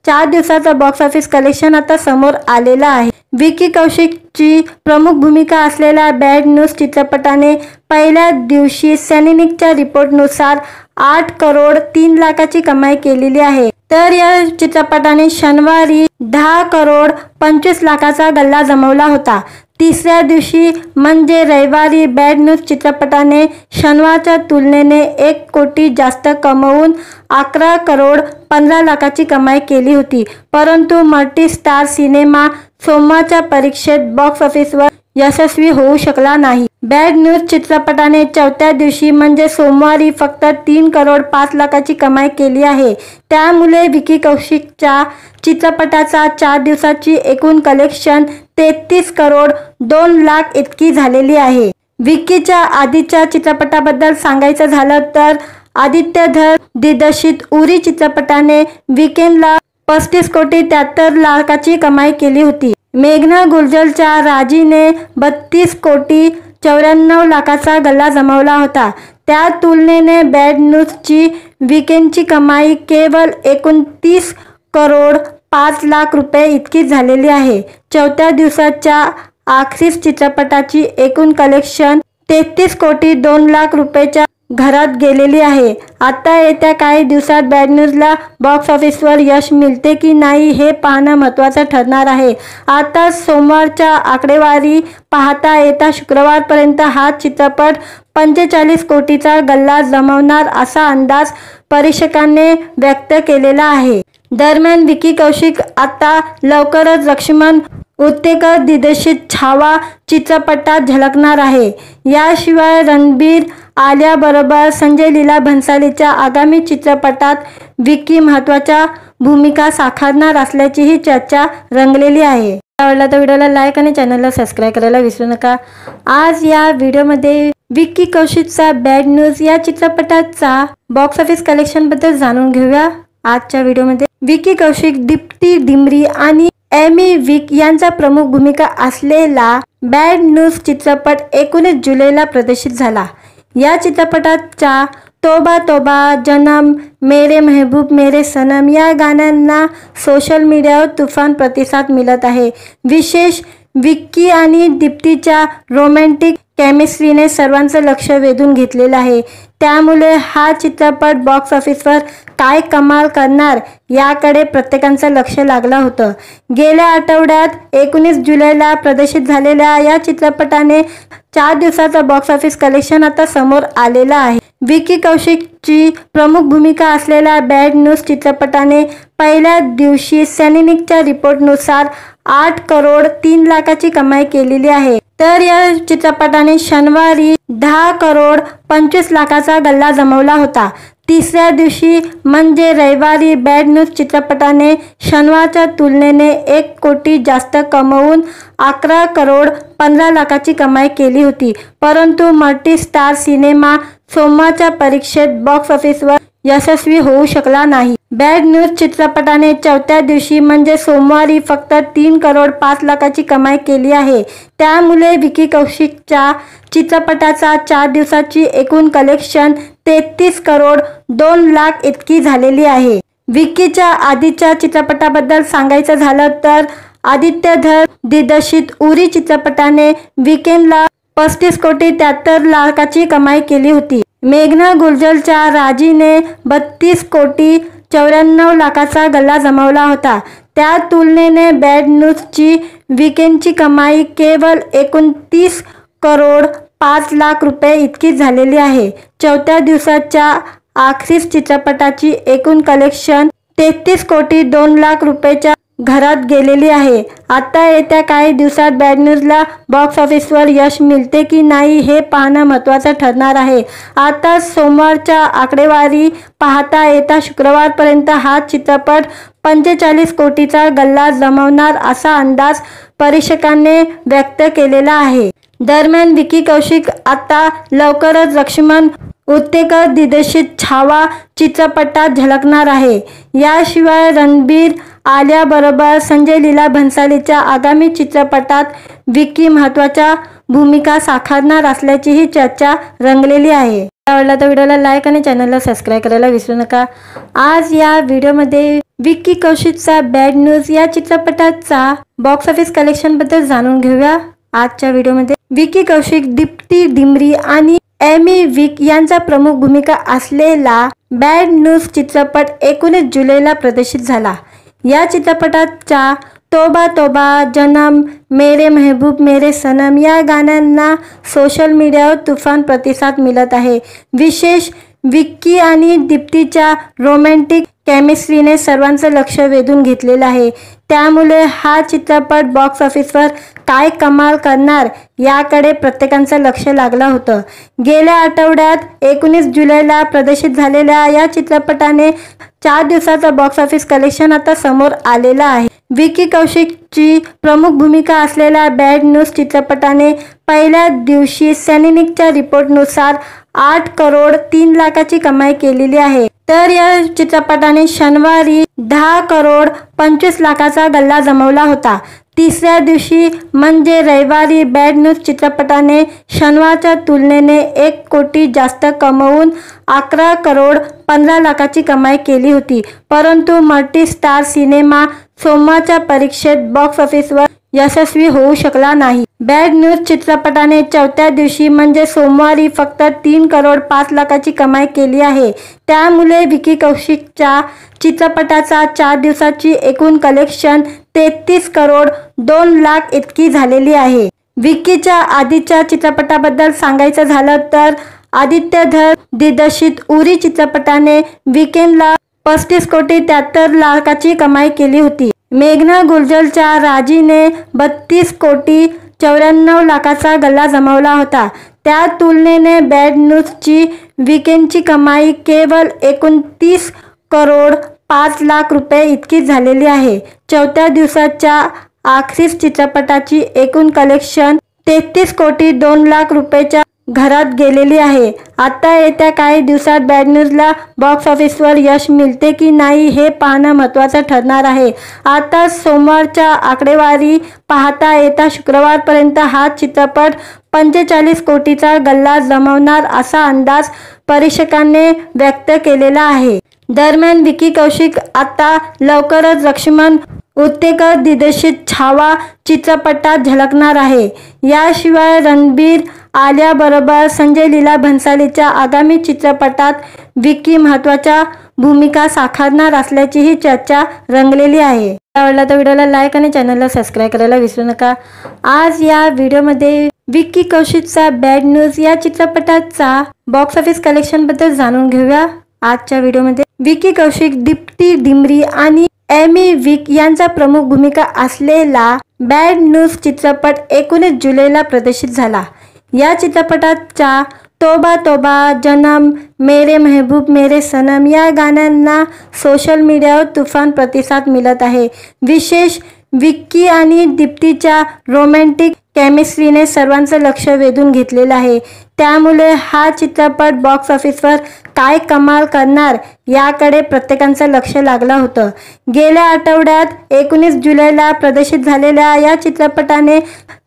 4 दिवसाचं बॉक्स ऑफिस कलेक्शन आता समोर आलेलं आहे। विकी कौशिकची प्रमुख भूमिका असलेल्या बॅड न्यूज चित्रपटाने पहिल्या दिवशी सॅनिनिकच्या रिपोर्टनुसार 8 करोड 3 लाखाची कमाई केलेली आहे। तर या चित्रपटाने शनिवारी 10 करोड 25 लाखाचा गल्ला जमवला होता। तिसऱ्या दिवशी म्हणजे रविवारी बॅड न्यूज चित्रपटाने शनिवारच्या तुलनेने 1 कोटी जास्त कमवून 11 करोड 15 लाखाची कमाई केली होती। परंतु मल्टी स्टार सिनेमा सोमवारच्या परीक्षेत बॉक्स ऑफिसवर यशस्वी होऊ शकला नाही। बॅड न्यूज चित्रपटाने चौथ्या दिवशी म्हणजे सोमवारी फक्त 3 करोड 5 लाखाची कमाई केली आहे। त्यामुळे विकी कौशिकच्या चित्रपटाचा 4 दिवसाची एकूण कलेक्शन 33 करोड 2 लाख इतकी झालेली आहे। विकीच्या आधीच्या चित्रपटाबद्दल सांगायचं झालं तर आदित्य धर दिग्दर्शित उरी चित्रपटाने वीकेंडला 35,73,00,000ची कमाई केली होती। मेघना गुलजरच्या राजीने 32,94,00,000चा गल्ला जमवला होता। त्या तुलनेने बॅड न्यूजची वीकेंडची कमाई केवळ 29,05,00,000 रुपये इतकीच झालेली आहे। चौथ्या दिवसाच्या अखेरीस चित्रपटाची एकूण कलेक्शन 33,02,00,000 रुपयेच्या घरात गेलेली आहे। आता येत्या काही दिवसात बॅड न्यूजला बॉक्स ऑफिसवर यश मिळते की नाही हे पाहणं महत्त्वाचं ठरणार आहे। आता सोमवारच्या आकडेवारी पाहता येत्या शुक्रवारपर्यंत हा चित्रपट 45 कोटीचा गल्ला जमवणार असा अंदाज परीक्षकांनी व्यक्त केलेला आहे। दरम्यान विकी कौशिक आता लवकरच लक्ष्मण उत्तेकर दिग्दर्शित छावा चित्रपटात झळकणार आहे। याशिवाय रणबीर, आलिया बरोबर संजय लीला भंसालीच्या आगामी चित्रपटात विकी महत्त्वाच्या भूमिका साकारणार असल्याचीही चर्चा रंगलेली आहे। आवडला तर व्हिडिओला लाईक आणि चॅनलला सबस्क्राईब करायला विसरू नका। आज या व्हिडिओमध्ये विकी कौशिकचा बॅड न्यूज या चित्रपटाचा बॉक्स ऑफिस कलेक्शन बद्दल जाणून घेऊया। आजच्या व्हिडिओमध्ये विकी कौशिक, दीप्ती डिमरी आणि एमी विक यांचा प्रमुख भूमिका असलेला बॅड न्यूज चित्रपट 19 जुलैला प्रदर्शित झाला। या चित्रपटाच्या तोबा तोबा, जन्म, मेरे महबूब मेरे सनम या गाण्यांना सोशल मीडियावर तुफान प्रतिसाद मिळत आहे। विशेष विक्की आणि दीप्तीच्या रोमॅन्टिक केमिस्ट्रीने सर्वांचं लक्ष वेधून घेतलेलं आहे। त्यामुळे हा चित्रपट बॉक्स ऑफिसवर काय कमाल करणार याकडे प्रत्येकाचं लक्ष लागलं होतं। गेल्या आठवड्यात 19 जुलैला प्रदर्शित झालेल्या या चित्रपटाने 4 दिवसाचं बॉक्स ऑफिस कलेक्शन आता समोर आलेलं आहे। विकी कौशिकची प्रमुख भूमिका असलेल्या बॅड न्यूज चित्रपटाने पहिल्या दिवशी सॅनिनिकच्या रिपोर्टनुसार 8,03,00,000ची कमाई केलेली आहे। तर या चित्रपटाने शनिवारी 10,25,00,000चा गल्ला जमवला होता। तिसऱ्या दिवशी म्हणजे रविवारी बॅड न्यूज चित्रपटाने शनिवारच्या तुलनेने 1 कोटी जास्त कमवून 11,15,00,000ची कमाई केली होती। परंतु मल्टी स्टार सिनेमा सोमवारच्या परीक्षेत बॉक्स ऑफिसवर यशस्वी होऊ शकला नाही। बॅड न्यूज चित्रपटाने चौथ्या दिवशी म्हणजे सोमवारी फक्त 3,05,00,000ची कमाई केली आहे। त्यामुळे विकी कौशिकच्या चित्रपटाचा 4 दिवसाची एकूण कलेक्शन 33,02,00,000 इतकी झालेली आहे। विकीच्या आधीच्या चित्रपटाबद्दल सांगायचं झालं तर आदित्य धर दिग्दर्शित उरी चित्रपटाने वीकेंडला 35,73,00,000ची कमाई केली होती। मेघना गुलजरच्या राजीने 32,94,00,000चा गल्ला जमवला होता। त्या तुलनेने बॅड न्यूजची वीकेंडची कमाई केवळ 29,05,00,000 रुपये इतकीच झालेली आहे। चौथ्या दिवसाच्या अखेरीस चित्रपटाची एकूण कलेक्शन 33,02,00,000 रुपयेच्या घरात गेलेली आहे। आता येत्या काही दिवसात बॅड न्यूजला बॉक्स ऑफिसवर यश मिळते की नाही हे पाहणं महत्त्वाचं ठरणार आहे। आता सोमवारच्या आकडेवारी पाहता येत्या शुक्रवारपर्यंत हा चित्रपट 45 कोटीचा गल्ला जमवणार असा अंदाज परीक्षकांनी व्यक्त केलेला आहे। दरम्यान विकी कौशिक आता लवकरच लक्ष्मण उत्तेकर दिग्दर्शित छावा चित्रपटात झळकणार आहे। याशिवाय रणबीर, आलिया बरोबर संजय लीला भंसालीच्या आगामी चित्रपटात विकी महत्त्वाच्या भूमिका साकारणार असल्याचीही चर्चा रंगलेली आहे। आवडला तर व्हिडिओला लाईक आणि चॅनलला सबस्क्राईब करायला विसरू नका। आज या व्हिडिओमध्ये विकी कौशिकचा बॅड न्यूज या चित्रपटाचा बॉक्स ऑफिस कलेक्शन बद्दल जाणून घेऊया। आजच्या व्हिडिओमध्ये विकी कौशिक, दीप्ती डिमरी आणि एमी विक यांचा प्रमुख भूमिका असलेला बॅड न्यूज चित्रपट 19 जुलैला प्रदर्शित झाला। या चित्रपटाच्या तोबा तोबा, जन्म, मेरे महबूब मेरे सनम या गाण्यांना सोशल मीडियावर तुफान प्रतिसाद मिळत आहे। विशेष विक्की आणि दीप्तीच्या रोमॅन्टिक केमिस्ट्रीने सर्वांचं लक्ष वेधून घेतलेलं आहे। त्यामुळे हा चित्रपट बॉक्स ऑफिसवर काय कमाल करणार याकडे प्रत्येकाचं लक्ष लागलं होतं। गेल्या आठवड्यात 19 जुलैला प्रदर्शित झालेल्या या चित्रपटाने 4 दिवसाचं बॉक्स ऑफिस कलेक्शन आता समोर आलेलं आहे। विकी कौशिकची प्रमुख भूमिका असलेल्या बॅड न्यूज चित्रपटाने पहिल्या दिवशी सॅनिकच्या रिपोर्टनुसार 8 करोड 3 लाखाची कमाई केलेली आहे। तर या चित्रपटाने शनिवारी 10 करोड 25 लाखाचा गल्ला जमवला होता। तिसऱ्या दिवशी म्हणजे रविवारी बॅड न्यूज चित्रपटाने शनिवारच्या तुलनेने 1 कोटी जास्त कमवून 11 करोड 15 लाखाची कमाई केली होती। परंतु मल्टी स्टार सिनेमा सोमवारच्या परीक्षेत बॉक्स ऑफिसवर यशस्वी होऊ शकला नाही। बॅड न्यूज चित्रपटाने चौथ्या दिवशी म्हणजे सोमवारी फक्त 3 करोड 5 लाखाची कमाई केली आहे। त्यामुळे विकी कौशिकच्या चित्रपटाचा 4 दिवसाची एकूण कलेक्शन 33 करोड 2 लाख इतकी झालेली आहे। विकीच्या आधीच्या चित्रपटाबद्दल सांगायचं झालं तर आदित्य धर दिग्दर्शित उरी चित्रपटाने वीकेंडला 35 कोटी 73 लाखाची कमाई केली होती। मेघना गुलजरच्या राजीने 32 कोटी 94 लाखाचा गल्ला जमवला होता। त्या तुलनेने बॅड न्यूजची वीकेंडची कमाई केवळ 29 करोड 5 लाख रुपये इतकी झालेली आहे। चौथ्या दिवसाच्या अखेरीस चित्रपटाची एकूण कलेक्शन 33 कोटी 2 लाख रुपयाच्या घरात गेलेली आहे। आता येत्या काही दिवसात बॅड न्यूजला बॉक्स ऑफिसवर यश मिळते की नाही हे पाहणं महत्त्वाचं ठरणार आहे। आता सोमवारच्या आकडेवारी पाहता येत्या शुक्रवारपर्यंत हा चित्रपट 45 कोटीचा गल्ला जमवणार असा अंदाज परीक्षकांनी व्यक्त केलेला आहे। दरम्यान विकी कौशिक आता लवकरच लक्ष्मण उत्तेकर दिग्दर्शित छावा चित्रपटात झळकणार आहे। याशिवाय रणबीर आलियाबरोबर संजय लीला भंसालीच्या आगामी चित्रपटात विकी महत्त्वाच्या भूमिका साकारणार असल्याचीही चर्चा रंगलेली आहे। आवडला तर व्हिडिओला लाईक आणि चॅनलला सबस्क्राईब करायला विसरू नका। आज या व्हिडिओमध्ये विकी कौशिकचा बॅड न्यूज या चित्रपटाचा बॉक्स ऑफिस कलेक्शन बद्दल जाणून घेऊया। आजच्या व्हिडिओमध्ये विकी कौशिक, दीप्ती डिमरी आणि एमी विक यांचा प्रमुख भूमिका असलेला बॅड न्यूज चित्रपट 19 जुलैला प्रदर्शित झाला। या चित्रपटाच्या तोबा तोबा, जन्म, मेरे महबूब मेरे सनम या गाण्यांना सोशल मीडियावर तुफान प्रतिसाद मिळत आहे। विशेष विक्की आणि दीप्तीच्या रोमॅन्टिक केमिस्ट्रीने सर्वांचं लक्ष वेधून घेतलेलं आहे। त्यामुळे हा चित्रपट बॉक्स ऑफिसवर काय कमाल करणार याकडे प्रत्येकाचं लक्ष लागलं होतं। गेल्या आठवड्यात 19 जुलैला प्रदर्शित झालेल्या या चित्रपटाने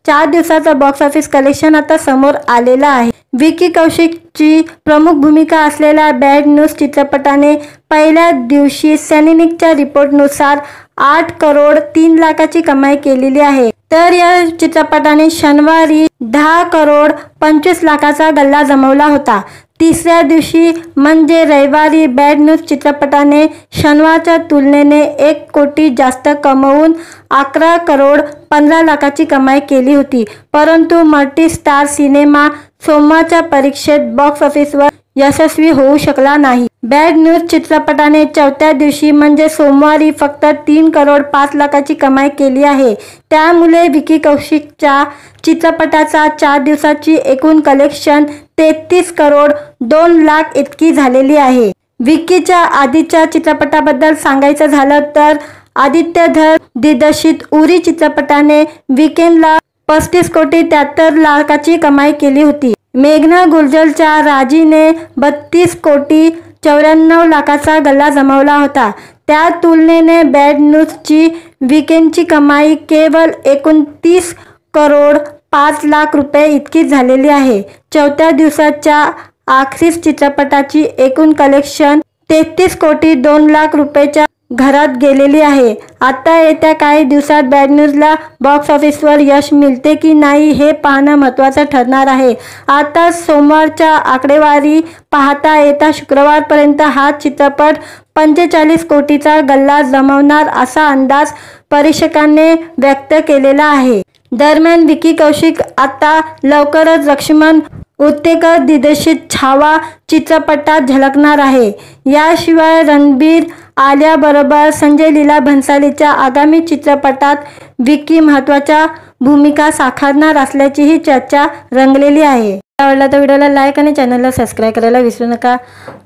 4 दिवसाचं बॉक्स ऑफिस कलेक्शन आता समोर आलेलं आहे। विकी कौशिकची प्रमुख भूमिका असलेल्या बॅड न्यूज चित्रपटाने पहिल्या दिवशी सॅनिकच्या रिपोर्टनुसार 8 करोड 3 लाखाची कमाई केलेली आहे। तर या चित्रपटाने शनिवारी 10 करोड 25 लाखाचा गल्ला जमवला होता। तिसऱ्या दिवशी म्हणजे रविवारी बॅड न्यूज चित्रपटाने शनिवारच्या तुलनेने 1 कोटी जास्त कमवून 11 करोड 15 लाखाची कमाई केली होती। परंतु मल्टी स्टार सिनेमा सोमवारच्या परीक्षेत बॉक्स ऑफिसवर यशस्वी होऊ शकला नाही। बॅड न्यूज चित्रपटाने चौथ्या दिवशी म्हणजे सोमवारी फक्त 3 करोड 5 लाखाची कमाई केली आहे। त्यामुळे विकी कौशिकच्या चित्रपटाचा 4 दिवसाची एकूण कलेक्शन 33 करोड 2 लाख इतकी झालेली आहे। विकीच्या आधीच्या चित्रपटाबद्दल सांगायचं झालं तर आदित्य धर दिग्दर्शित उरी चित्रपटाने वीकेंडला 35 कोटी 73 लाखाची कमाई केली होती। मेघना गुलजरच्या राजीने 32 कोटी 94 लाखाचा गल्ला जमवला होता। त्या तुलनेने बॅड न्यूजची वीकेंडची कमाई केवळ 29 करोड 5 लाख रुपये इतकी झालेली आहे। चौथ्या दिवसाच्या अखेरीस चित्रपटाची एकूण कलेक्शन 33 कोटी 2 लाख रुपयाच्या घरात गेलेली आहे। आता येत्या काही दिवसात बॅड न्यूजला बॉक्स ऑफिसवर यश मिळते की नाही हे पाहणं महत्त्वाचं ठरणार आहे। आता सोमवारच्या आकडेवारी पाहता येत्या शुक्रवारपर्यंत हा चित्रपट 45 कोटीचा गल्ला जमवणार असा अंदाज परीक्षकांनी व्यक्त केलेला आहे। दरम्यान विकी कौशिक आता लवकरच लक्ष्मण उत्तेकर दिग्दर्शित छावा चित्रपटात झळकणार आहे। याशिवाय रणबीर आलियाबरोबर संजय लीला भंसालीच्या आगामी चित्रपटात विकी महत्त्वाच्या भूमिका साकारणार असल्याचीही चर्चा रंगलेली आहे। आवडला तर व्हिडिओला लाईक आणि चॅनलला सबस्क्राईब करायला विसरू नका।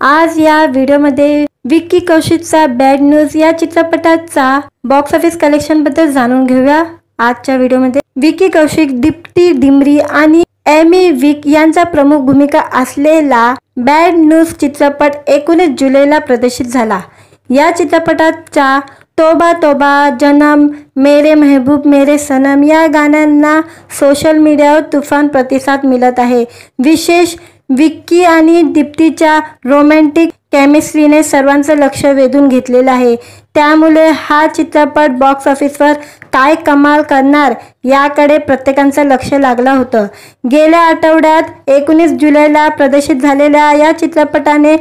आज या व्हिडिओमध्ये विकी कौशिकचा बॅड न्यूज या चित्रपटाचा बॉक्स ऑफिस कलेक्शन बद्दल जाणून घेऊया। आजच्या व्हिडिओमध्ये विकी कौशिक, दीप्ती डिमरी आणि एमी विक यांचा प्रमुख भूमिका असलेला बॅड न्यूज चित्रपट 19 जुलैला प्रदर्शित झाला। या चित्रपटाच्या तोबा तोबा, जन्म, मेरे महबूब मेरे सनम या गाण्यांना सोशल मीडियावर तुफान प्रतिसाद मिळत आहे। विशेष विक्की आणि दीप्तीच्या रोमॅन्टिक केमिस्ट्रीने सर्वांचं लक्ष वेधून घेतलेलं आहे। त्यामुळे हा चित्रपट बॉक्स ऑफिसवर काय कमाल करणार याकडे प्रत्येकाचं लक्ष लागलं होतं। गेल्या आठवड्यात 19 जुलैला प्रदर्शित झालेल्या या चित्रपटाने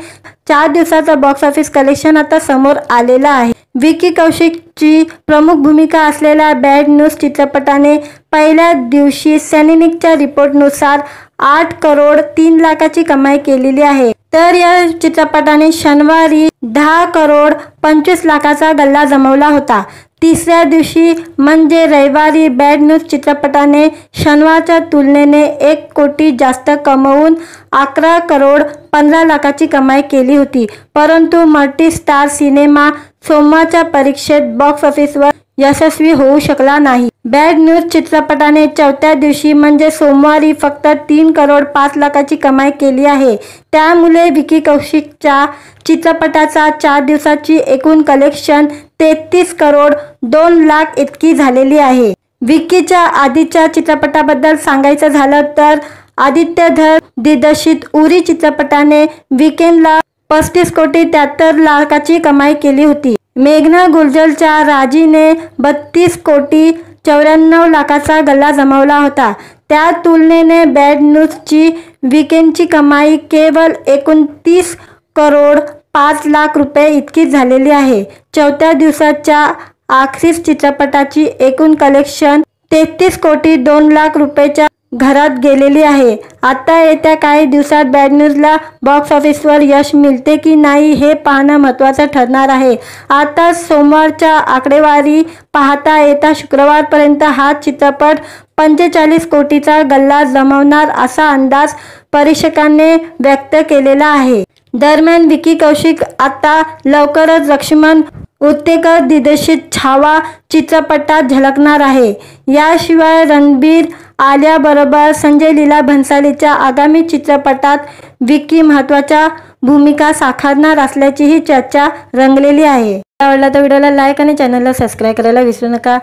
4 दिवसाचा बॉक्स ऑफिस कलेक्शन आता समोर आलेला आहे। विकी कौशिकची प्रमुख भूमिका असलेल्या बॅड न्यूज चित्रपटाने पहिल्या दिवशी सॅनिनिकच्या रिपोर्टनुसार 8 करोड 3 लाखाची कमाई केलेली आहे। तर या चित्रपटाने शनिवारी 10 करोड 25 लाखाचा गल्ला जमवला होता। तिसऱ्या दिवशी म्हणजे रविवारी बॅड न्यूज चित्रपटाने शनिवारच्या तुलनेने 1 कोटी जास्त कमवून 11 करोड 15 लाखाची कमाई केली होती। परंतु मल्टी स्टार सिनेमा सोमवारच्या परीक्षेत बॉक्स ऑफिसवर यशस्वी होऊ शकला नाही। बॅड न्यूज चित्रपटाने चौथ्या दिवशी म्हणजे सोमवारी फक्त 3 करोड 5 लाखाची कमाई केली आहे। त्यामुळे विकी कौशिकच्या चित्रपटाचा 4 दिवसाची एकूण कलेक्शन 33 करोड 2 लाख इतकी झालेली आहे। विकीच्या आधीच्या चित्रपटाबद्दल सांगायचं झालं तर आदित्य धर दिग्दर्शित उरी चित्रपटाने वीकेंडला 35 कोटी 73 लाखाची कमाई केली होती। मेघना गुलजरच्या राजीने 32 कोटी 94 लाखाचा गल्ला जमवला होता। त्या तुलनेने बॅड न्यूजची वीकेंडची कमाई केवळ 29 करोड 5 लाख रुपये इतकी झालेली आहे। चौथ्या दिवसाच्या अखेरीस चित्रपटाची एकूण कलेक्शन 33 कोटी 2 लाख रुपयाच्या घरात गेलेली आहे। आता येत्या काही दिवसात बॅड न्यूजला बॉक्स ऑफिसवर यश मिळते की नाही हे पाहणं महत्त्वाचं ठरणार आहे। आता सोमवारच्या आकडेवारी पाहता येत्या शुक्रवारपर्यंत हा चित्रपट 45 कोटीचा गल्ला जमवणार असा अंदाज परीक्षकांनी व्यक्त केलेला आहे। दरम्यान विकी कौशिक आता लवकरच लक्ष्मण उत्तेकर दिग्दर्शित छावा चित्रपटात झळकणार आहे। याशिवाय रणबीर, आलिया बरोबर संजय लीला भंसालीच्या आगामी चित्रपटात विकी महत्त्वाच्या भूमिका साकारणार असल्याचीही चर्चा रंगलेली आहे। आवडला तर व्हिडिओला लाईक आणि चॅनलला सबस्क्राईब करायला विसरू नका।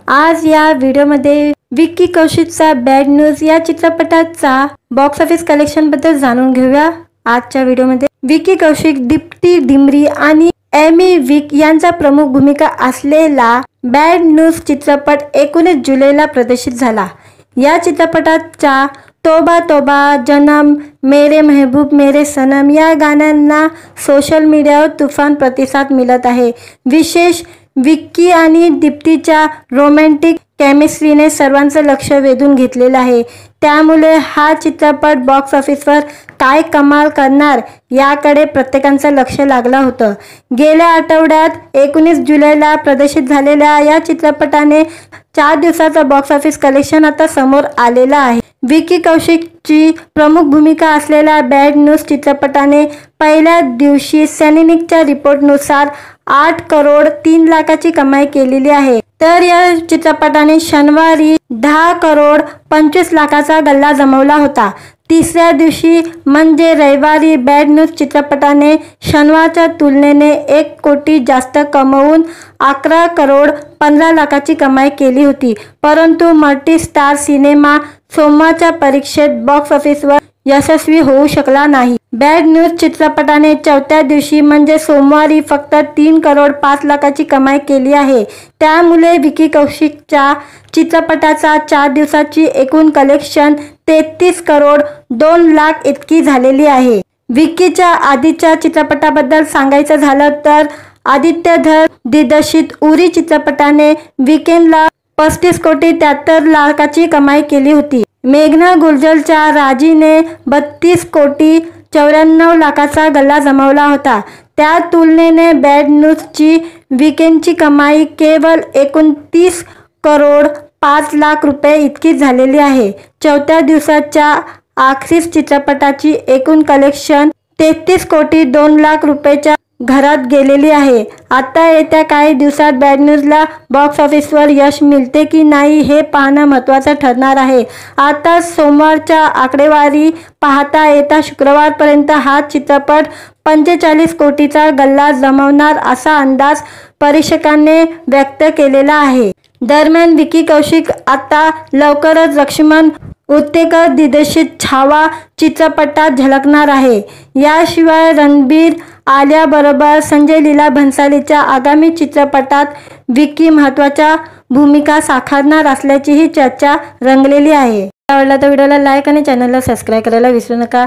आज या व्हिडिओमध्ये विकी कौशिकचा बॅड न्यूज या चित्रपटाचा बॉक्स ऑफिस कलेक्शन बद्दल जाणून घेऊया। आजच्या व्हिडिओमध्ये विकी कौशिक, दीप्ती डिमरी आणि एमी विक यांचा प्रमुख भूमिका असलेला बॅड न्यूज चित्रपट 19 जुलैला प्रदर्शित झाला। या चित्रपटाच्या तोबा तोबा, जन्म, मेरे महबूब मेरे सनम या गाण्यांना सोशल मीडियावर तुफान प्रतिसाद मिळत आहे। विशेष विक्की आणि दीप्तीच्या रोमॅन्टिक केमिस्ट्रीने सर्वांचं लक्ष वेधून घेतलेलं आहे। त्यामुळे हा चित्रपट बॉक्स ऑफिसवर काय कमाल करणार याकडे प्रत्येकाचं लक्ष लागलं होतं। गेल्या आठवड्यात 19 जुलैला प्रदर्शित झालेल्या या चित्रपटाने 4 दिवसाचा बॉक्स ऑफिस कलेक्शन आता समोर आलेला आहे। विकी कौशिकची प्रमुख भूमिका असलेल्या बॅड न्यूज चित्रपटाने पहिल्या दिवशी सॅनिनिकच्या रिपोर्टनुसार 8 करोड 3 लाखाची कमाई केलेली आहे। तर या चित्रपटाने शनिवारी 10 करोड 25 लाखाचा गल्ला जमवला होता। तिसऱ्या दिवशी म्हणजे रविवारी बॅड न्यूज चित्रपटाने शनिवारच्या तुलनेने 1 कोटी जास्त कमवून 11 करोड 15 लाखाची कमाई केली होती। परंतु मल्टी स्टार सिनेमा सोमवारच्या परीक्षेत बॉक्स ऑफिसवर यशस्वी होऊ शकला नाही। बॅड न्यूज चित्रपटाने चौथ्या दिवशी म्हणजे सोमवारी फक्त 3 करोड 5 लाखाची कमाई केली आहे। त्यामुळे विकी कौशिकच्या चित्रपटाचा 4 दिवसाची एकूण कलेक्शन 33 करोड 2 लाख इतकी झालेली आहे। विकीच्या आधीच्या चित्रपटाबद्दल सांगायचं झालं तर आदित्य धर दिग्दर्शित उरी चित्रपटाने वीकेंडला 35 कोटी 73 लाखाची कमाई केली होती। मेघना गुलजरच्या राजीने 32 कोटी 94 लाखाचा गल्ला जमवला होता। त्या तुलनेने बॅड न्यूजची वीकेंडची कमाई केवळ 29 करोड 5 लाख रुपये इतकी झालेली आहे। चौथ्या दिवसाच्या अखेरीस चित्रपटाची एकूण कलेक्शन 33 कोटी 2 लाख रुपयाच्या घरात गेलेली आहे। आता येत्या काही दिवसात बॅड न्यूजला बॉक्स ऑफिसवर यश मिळते की नाही हे पाहणं महत्त्वाचं ठरणार आहे। आता सोमवारच्या आकडेवारी पाहता येत्या शुक्रवारपर्यंत हा चित्रपट 45 कोटीचा गल्ला जमवणार असा अंदाज परीक्षकांनी व्यक्त केलेला आहे। दरम्यान विकी कौशिक आता लवकरच लक्ष्मण उत्तेकर दिग्दर्शित छावा चित्रपटात झळकणार आहे। याशिवाय रणबीर, आलिया बरोबर संजय लीला भंसालीच्या आगामी चित्रपटात विकी महत्त्वाच्या भूमिका साकारणार असल्याचीही चर्चा रंगलेली आहे। आवडला तर व्हिडिओला लाईक आणि चॅनलला सबस्क्राईब करायला विसरू नका।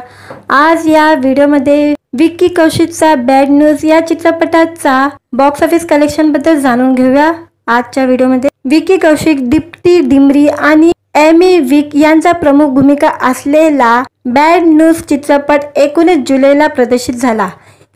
आज या व्हिडिओमध्ये विकी कौशिकचा बॅड न्यूज या चित्रपटाचा बॉक्स ऑफिस कलेक्शन बद्दल जाणून घेऊया। आजच्या व्हिडिओमध्ये विकी कौशिक, दीप्ती डिमरी आणि एमी विक यांचा प्रमुख भूमिका असलेला बॅड न्यूज चित्रपट 19 जुलैला प्रदर्शित झाला।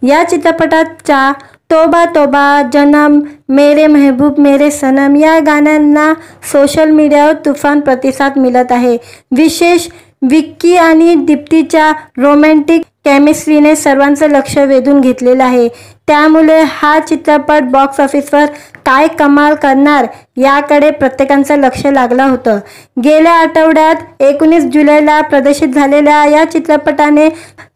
या चित्रपटाच्या तोबा तोबा, जन्म, मेरे महबूब मेरे सनम या गाण्यांना सोशल मीडियावर तुफान प्रतिसाद मिळत आहे। विशेष विक्की आणि दीप्तीच्या रोमॅन्टिक केमिस्ट्रीने सर्वांचं लक्ष वेधून घेतलेलं आहे। त्यामुळे हा चित्रपट बॉक्स ऑफिसवर काय कमाल करणार याकडे प्रत्येकाचं लक्ष लागलं होतं। गेल्या आठवड्यात 19 जुलैला प्रदर्शित झालेल्या या चित्रपटाने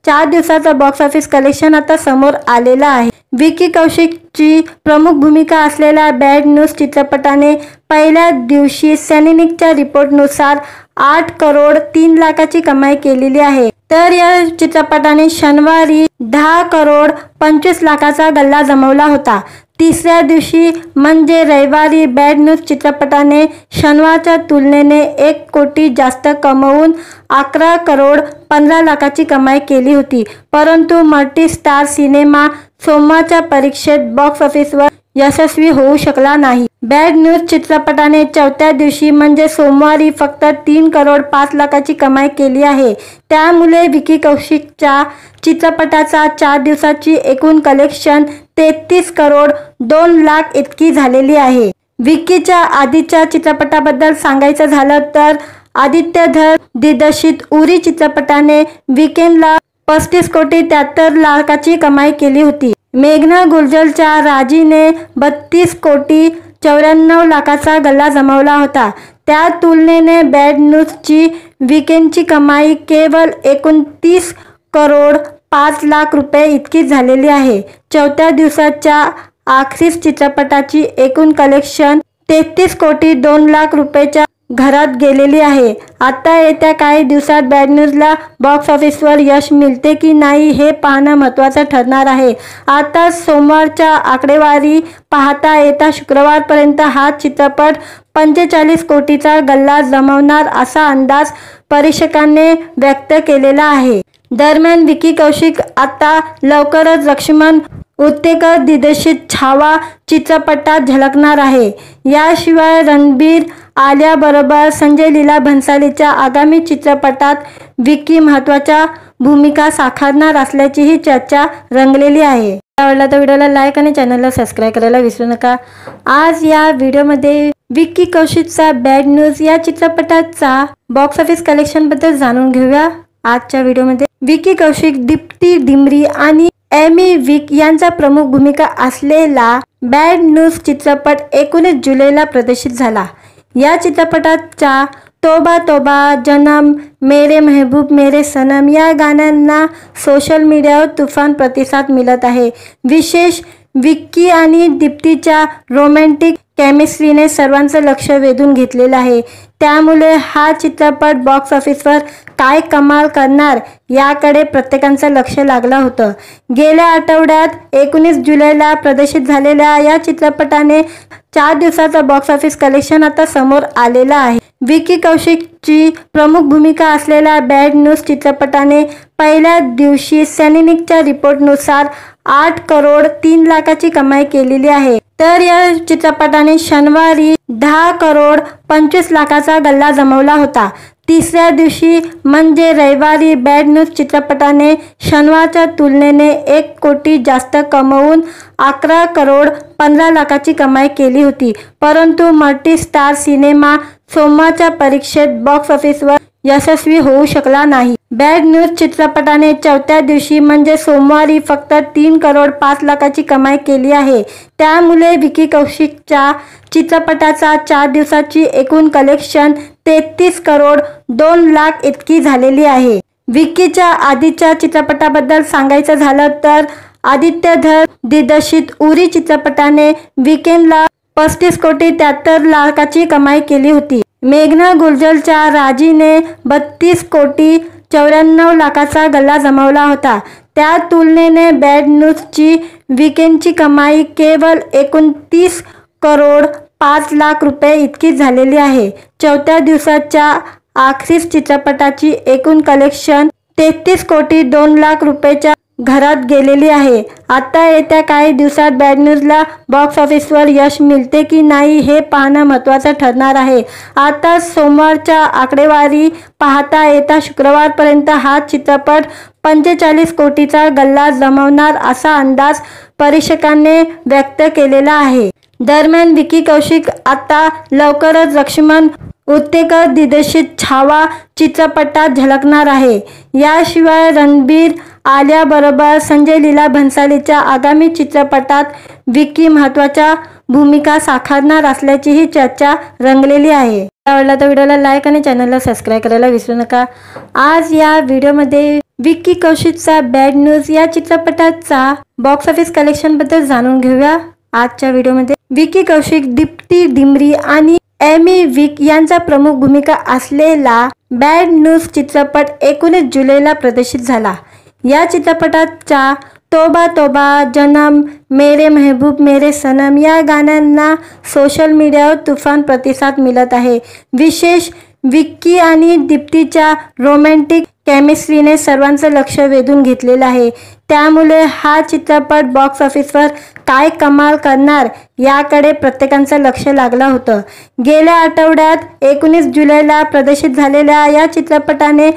4 दिवसाचं बॉक्स ऑफिस कलेक्शन आता समोर आलेलं आहे। विकी कौशिकची प्रमुख भूमिका असलेल्या बॅड न्यूज चित्रपटाने पहिल्या दिवशी सॅनिनिकच्या रिपोर्टनुसार 8 करोड 3 लाखाची कमाई केलेली आहे। तर या चित्रपटाने शनिवारी 10 करोड 25 लाखाचा गल्ला जमवला होता। तिसऱ्या दिवशी म्हणजे रविवारी बॅड न्यूज चित्रपटाने शनिवारच्या तुलनेने 1 कोटी जास्त कमवून 11 करोड 15 लाखाची कमाई केली होती। परंतु मल्टी स्टार सिनेमा सोमवारच्या परीक्षेत बॉक्स ऑफिसवर यशस्वी होऊ शकला नाही। बॅड न्यूज चित्रपटाने चौथ्या दिवशी म्हणजे सोमवारी फक्त 3 करोड 5 लाखाची कमाई केली आहे। त्यामुळे विकी कौशिकच्या चित्रपटाचा 4 दिवसाची एकूण कलेक्शन 33 करोड 2 लाख इतकी झालेली आहे। विकीच्या आधीच्या चित्रपटाबद्दल सांगायचं झालं तर आदित्य धर दिग्दर्शित उरी चित्रपटाने वीकेंडला 35 कोटी 73 लाखाची कमाई केली होती। मेघना गुलजरच्या राजीने 32 कोटी 94 लाखाचा गल्ला जमवला होता। त्या तुलनेने बॅड न्यूजची वीकेंडची कमाई केवळ 29 करोड 5 लाख रुपये इतकी झालेली आहे। चौथ्या दिवसाच्या अखेरीस चित्रपटाची एकूण कलेक्शन 33 कोटी 2 लाख रुपयाच्या घरात गेलेली आहे। आता येत्या काही दिवसात बॅड न्यूजला बॉक्स ऑफिसवर यश मिळते की नाही हे पाहणं महत्त्वाचं ठरणार आहे। आता सोमवारच्या आकडेवारी पाहता येत्या शुक्रवारपर्यंत हा चित्रपट 45 कोटीचा गल्ला जमवणार असा अंदाज परीक्षकांनी व्यक्त केलेला आहे। दरम्यान विकी कौशिक आता लवकरच लक्ष्मण उत्तेकर दिग्दर्शित छावा चित्रपटात झळकणार आहे। याशिवाय रणबीर, आलिया बरोबर संजय लीला भंसालीच्या आगामी चित्रपटात विकी महत्त्वाच्या भूमिका साकारणार असल्याचीही चर्चा रंगलेली आहे। आवडला तर व्हिडिओला लाईक आणि चॅनलला सबस्क्राईब करायला विसरू नका। आज या व्हिडिओमध्ये विकी कौशिकचा बॅड न्यूज या चित्रपटाचा बॉक्स ऑफिस कलेक्शन बद्दल जाणून घेऊया। आजच्या व्हिडिओमध्ये विकी कौशिक, दीप्ती डिमरी आणि एमी विक यांचा प्रमुख भूमिका असलेला बॅड न्यूज चित्रपट 19 जुलैला प्रदर्शित झाला। या चित्रपटाच्या तोबा तोबा, जन्म, मेरे महबूब मेरे सनम या गाण्यांना सोशल मीडियावर तुफान प्रतिसाद मिळत आहे। विशेष विक्की आणि दीप्तीच्या रोमॅन्टिक केमिस्ट्रीने सर्वांचं लक्ष वेधून घेतलेलं आहे। त्यामुळे हा चित्रपट बॉक्स ऑफिसवर काय कमाल करणार याकडे प्रत्येकाचं लक्ष लागलं होतं। गेल्या आठवड्यात 19 जुलैला प्रदर्शित झालेल्या या चित्रपटाने 4 दिवसाचं बॉक्स ऑफिस कलेक्शन आता समोर आलेलं आहे। विकी कौशिकची प्रमुख भूमिका असलेल्या बॅड न्यूज चित्रपटाने पहिल्या दिवशी सॅनिनिकच्या रिपोर्टनुसार 8 करोड 3 लाखाची कमाई केलेली आहे। तर या चित्रपटाने शनिवारी 10 करोड 25 लाखाचा गल्ला जमवला होता। तिसऱ्या दिवशी म्हणजे रविवारी बॅड न्यूज चित्रपटाने शनिवारच्या तुलनेने 1 कोटी जास्त कमवून 11 करोड 15 लाखाची कमाई केली होती। परंतु मल्टी स्टार सिनेमा सोमवारच्या परीक्षेत बॉक्स ऑफिसवर यशस्वी होऊ शकला नाही। बॅड न्यूज चित्रपटाने चौथ्या दिवशी म्हणजे सोमवारी फक्त 3 करोड 5 लाखाची कमाई केली आहे। त्यामुळे विकी कौशिकच्या चित्रपटाचा 4 दिवसाची एकूण कलेक्शन 33 करोड 2 लाख इतकी झालेली आहे। विकीच्या आधीच्या चित्रपटाबद्दल सांगायचं झालं तर आदित्य धर दिग्दर्शित उरी चित्रपटाने वीकेंडला 35 कोटी 73 लाखाची कमाई केली होती। मेघना गुलजरच्या राजीने 32 कोटी 94 लाखाचा गल्ला जमवला होता। त्या तुलनेने बॅड न्यूजची वीकेंडची कमाई केवळ 29 करोड 5 लाख रुपये इतकी झालेली आहे। चौथ्या दिवसाच्या अखेरीस चित्रपटाची एकूण कलेक्शन 33 कोटी 2 लाख रुपयाच्या घरात गेलेली आहे। आता येत्या काही दिवसात बॅड न्यूजला बॉक्स ऑफिसवर यश मिळते की नाही हे पाहणं महत्त्वाचं ठरणार आहे। आता सोमवारच्या आकडेवारी पाहता येत्या शुक्रवारपर्यंत हा चित्रपट 45 कोटीचा गल्ला जमवणार असा अंदाज परीक्षकांनी व्यक्त केलेला आहे। दरम्यान विकी कौशिक आता लवकरच लक्ष्मण उत्तेकर दिग्दर्शित छावा चित्रपटात झळकणार आहे। याशिवाय रणबीर आलिया बरोबर संजय लीला भंसालीच्या आगामी चित्रपटात विकी महत्त्वाच्या भूमिका साकारणार असल्याचीही चर्चा रंगलेली आहे। आवडला तर व्हिडिओला लाईक आणि चॅनलला सबस्क्राईब करायला विसरू नका। आज या व्हिडिओमध्ये विकी कौशिकचा बॅड न्यूज या चित्रपटाचा बॉक्स ऑफिस कलेक्शन बद्दल जाणून घेऊया। आजच्या व्हिडिओमध्ये विकी कौशिक, दीप्ती डिमरी आणि एमी विक यांचा प्रमुख भूमिका असलेला बॅड न्यूज चित्रपट 19 जुलैला प्रदर्शित झाला। या चित्रपटाच्या तोबा तोबा, जन्म, मेरे महबूब मेरे सनम या गाण्यांना सोशल मीडियावर तुफान प्रतिसाद मिळत आहे। विशेष विक्की आणि दीप्तीच्या रोमॅन्टिक केमिस्ट्रीने सर्वांचं लक्ष वेधून घेतलेलं आहे। त्यामुळे हा चित्रपट बॉक्स ऑफिसवर काय कमाल करणार याकडे प्रत्येकाचं लक्ष लागलं होतं। गेल्या आठवड्यात 19 जुलैला प्रदर्शित झालेल्या या चित्रपटाने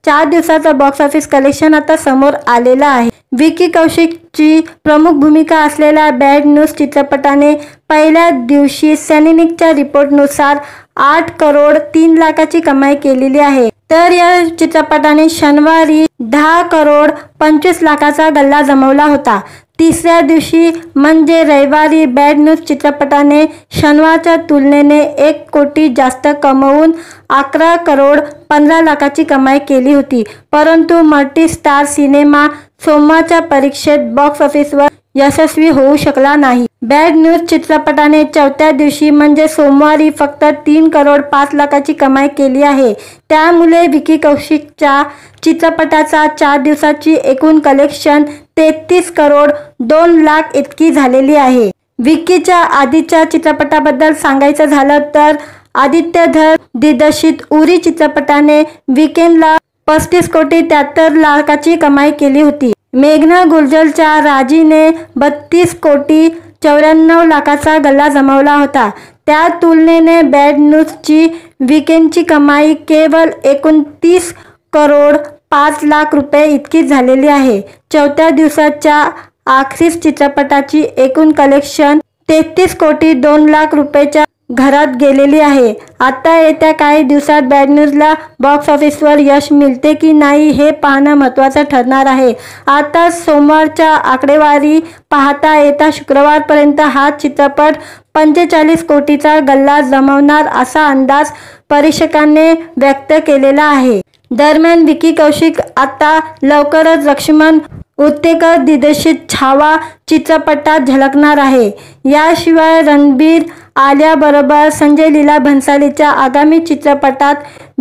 4 दिवसाचा बॉक्स ऑफिस कलेक्शन आता समोर आलेला आहे। विकी कौशिकची प्रमुख भूमिका असलेल्या बॅड न्यूज चित्रपटाने पहिल्या दिवशी सॅनिनिकच्या रिपोर्टनुसार 8 करोड 3 लाखाची कमाई केलेली आहे। तर या चित्रपटाने शनिवारी 10 करोड 25 लाखाचा गल्ला जमवला होता। तिसऱ्या दिवशी म्हणजे रविवारी बॅड न्यूज चित्रपटाने शनिवारच्या तुलनेने 1 कोटी जास्त कमवून 11 करोड 15 लाखाची कमाई केली होती। परंतु मल्टी स्टार सिनेमा सोमवारच्या परीक्षेत बॉक्स ऑफिसवर यशस्वी होऊ शकला नाही। बॅड न्यूज चित्रपटाने चौथ्या दिवशी म्हणजे सोमवारी फक्त 3 करोड 5 लाखाची कमाई केली आहे। त्यामुळे विकी कौशिकच्या चित्रपटाचा 4 दिवसाची एकूण कलेक्शन 33 करोड 2 लाख इतकी झालेली आहे। विकीच्या आधीच्या चित्रपटाबद्दल सांगायचं झालं तर आदित्य धर दिग्दर्शित उरी चित्रपटाने वीकेंडला 35 कोटी 73 लाखाची कमाई केली होती। मेघना गुलजरच्या राजीने 32 कोटी 94 लाखाचा गल्ला जमवला होता। त्या तुलनेने बॅड न्यूजची वीकेंडची कमाई केवळ 29 करोड 5 लाख रुपये इतकी झालेली आहे। चौथ्या दिवसाच्या अखेरीस चित्रपटाची एकूण कलेक्शन 33 कोटी 2 लाख रुपयाच्या घरात गेलेली आहे। आता येत्या काही दिवसात बॅड न्यूजला बॉक्स ऑफिसवर यश मिळते की नाही हे पाहणं महत्त्वाचं ठरणार आहे। आता सोमवारच्या आकडेवारी पाहता येत्या शुक्रवारपर्यंत हा चित्रपट 45 कोटीचा गल्ला जमवणार असा अंदाज परीक्षकांनी व्यक्त केलेला आहे। दरम्यान विकी कौशिक आता लवकरच लक्ष्मण उत्तेकर दिग्दर्शित छावा चित्रपटात झळकणार आहे। याशिवाय रणबीर आलिया बरोबर संजय लीला भंसालीच्या आगामी चित्रपटात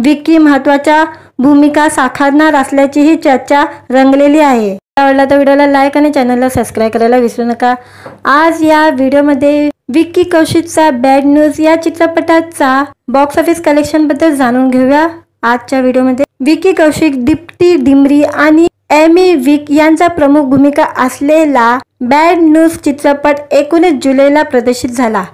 विकी महत्त्वाच्या भूमिका साकारणार असल्याचीही चर्चा रंगलेली आहे। आवडला तर व्हिडिओला लाईक आणि चॅनलला सबस्क्राईब करायला विसरू नका। आज या व्हिडिओमध्ये विकी कौशिकचा बॅड न्यूज या चित्रपटाचा बॉक्स ऑफिस कलेक्शन बद्दल जाणून घेऊया। आजच्या व्हिडिओमध्ये विकी कौशिक, दीप्ती डिमरी आणि एमी विक यांचा प्रमुख भूमिका असलेला बॅड न्यूज चित्रपट 19 जुलैला प्रदर्शित झाला।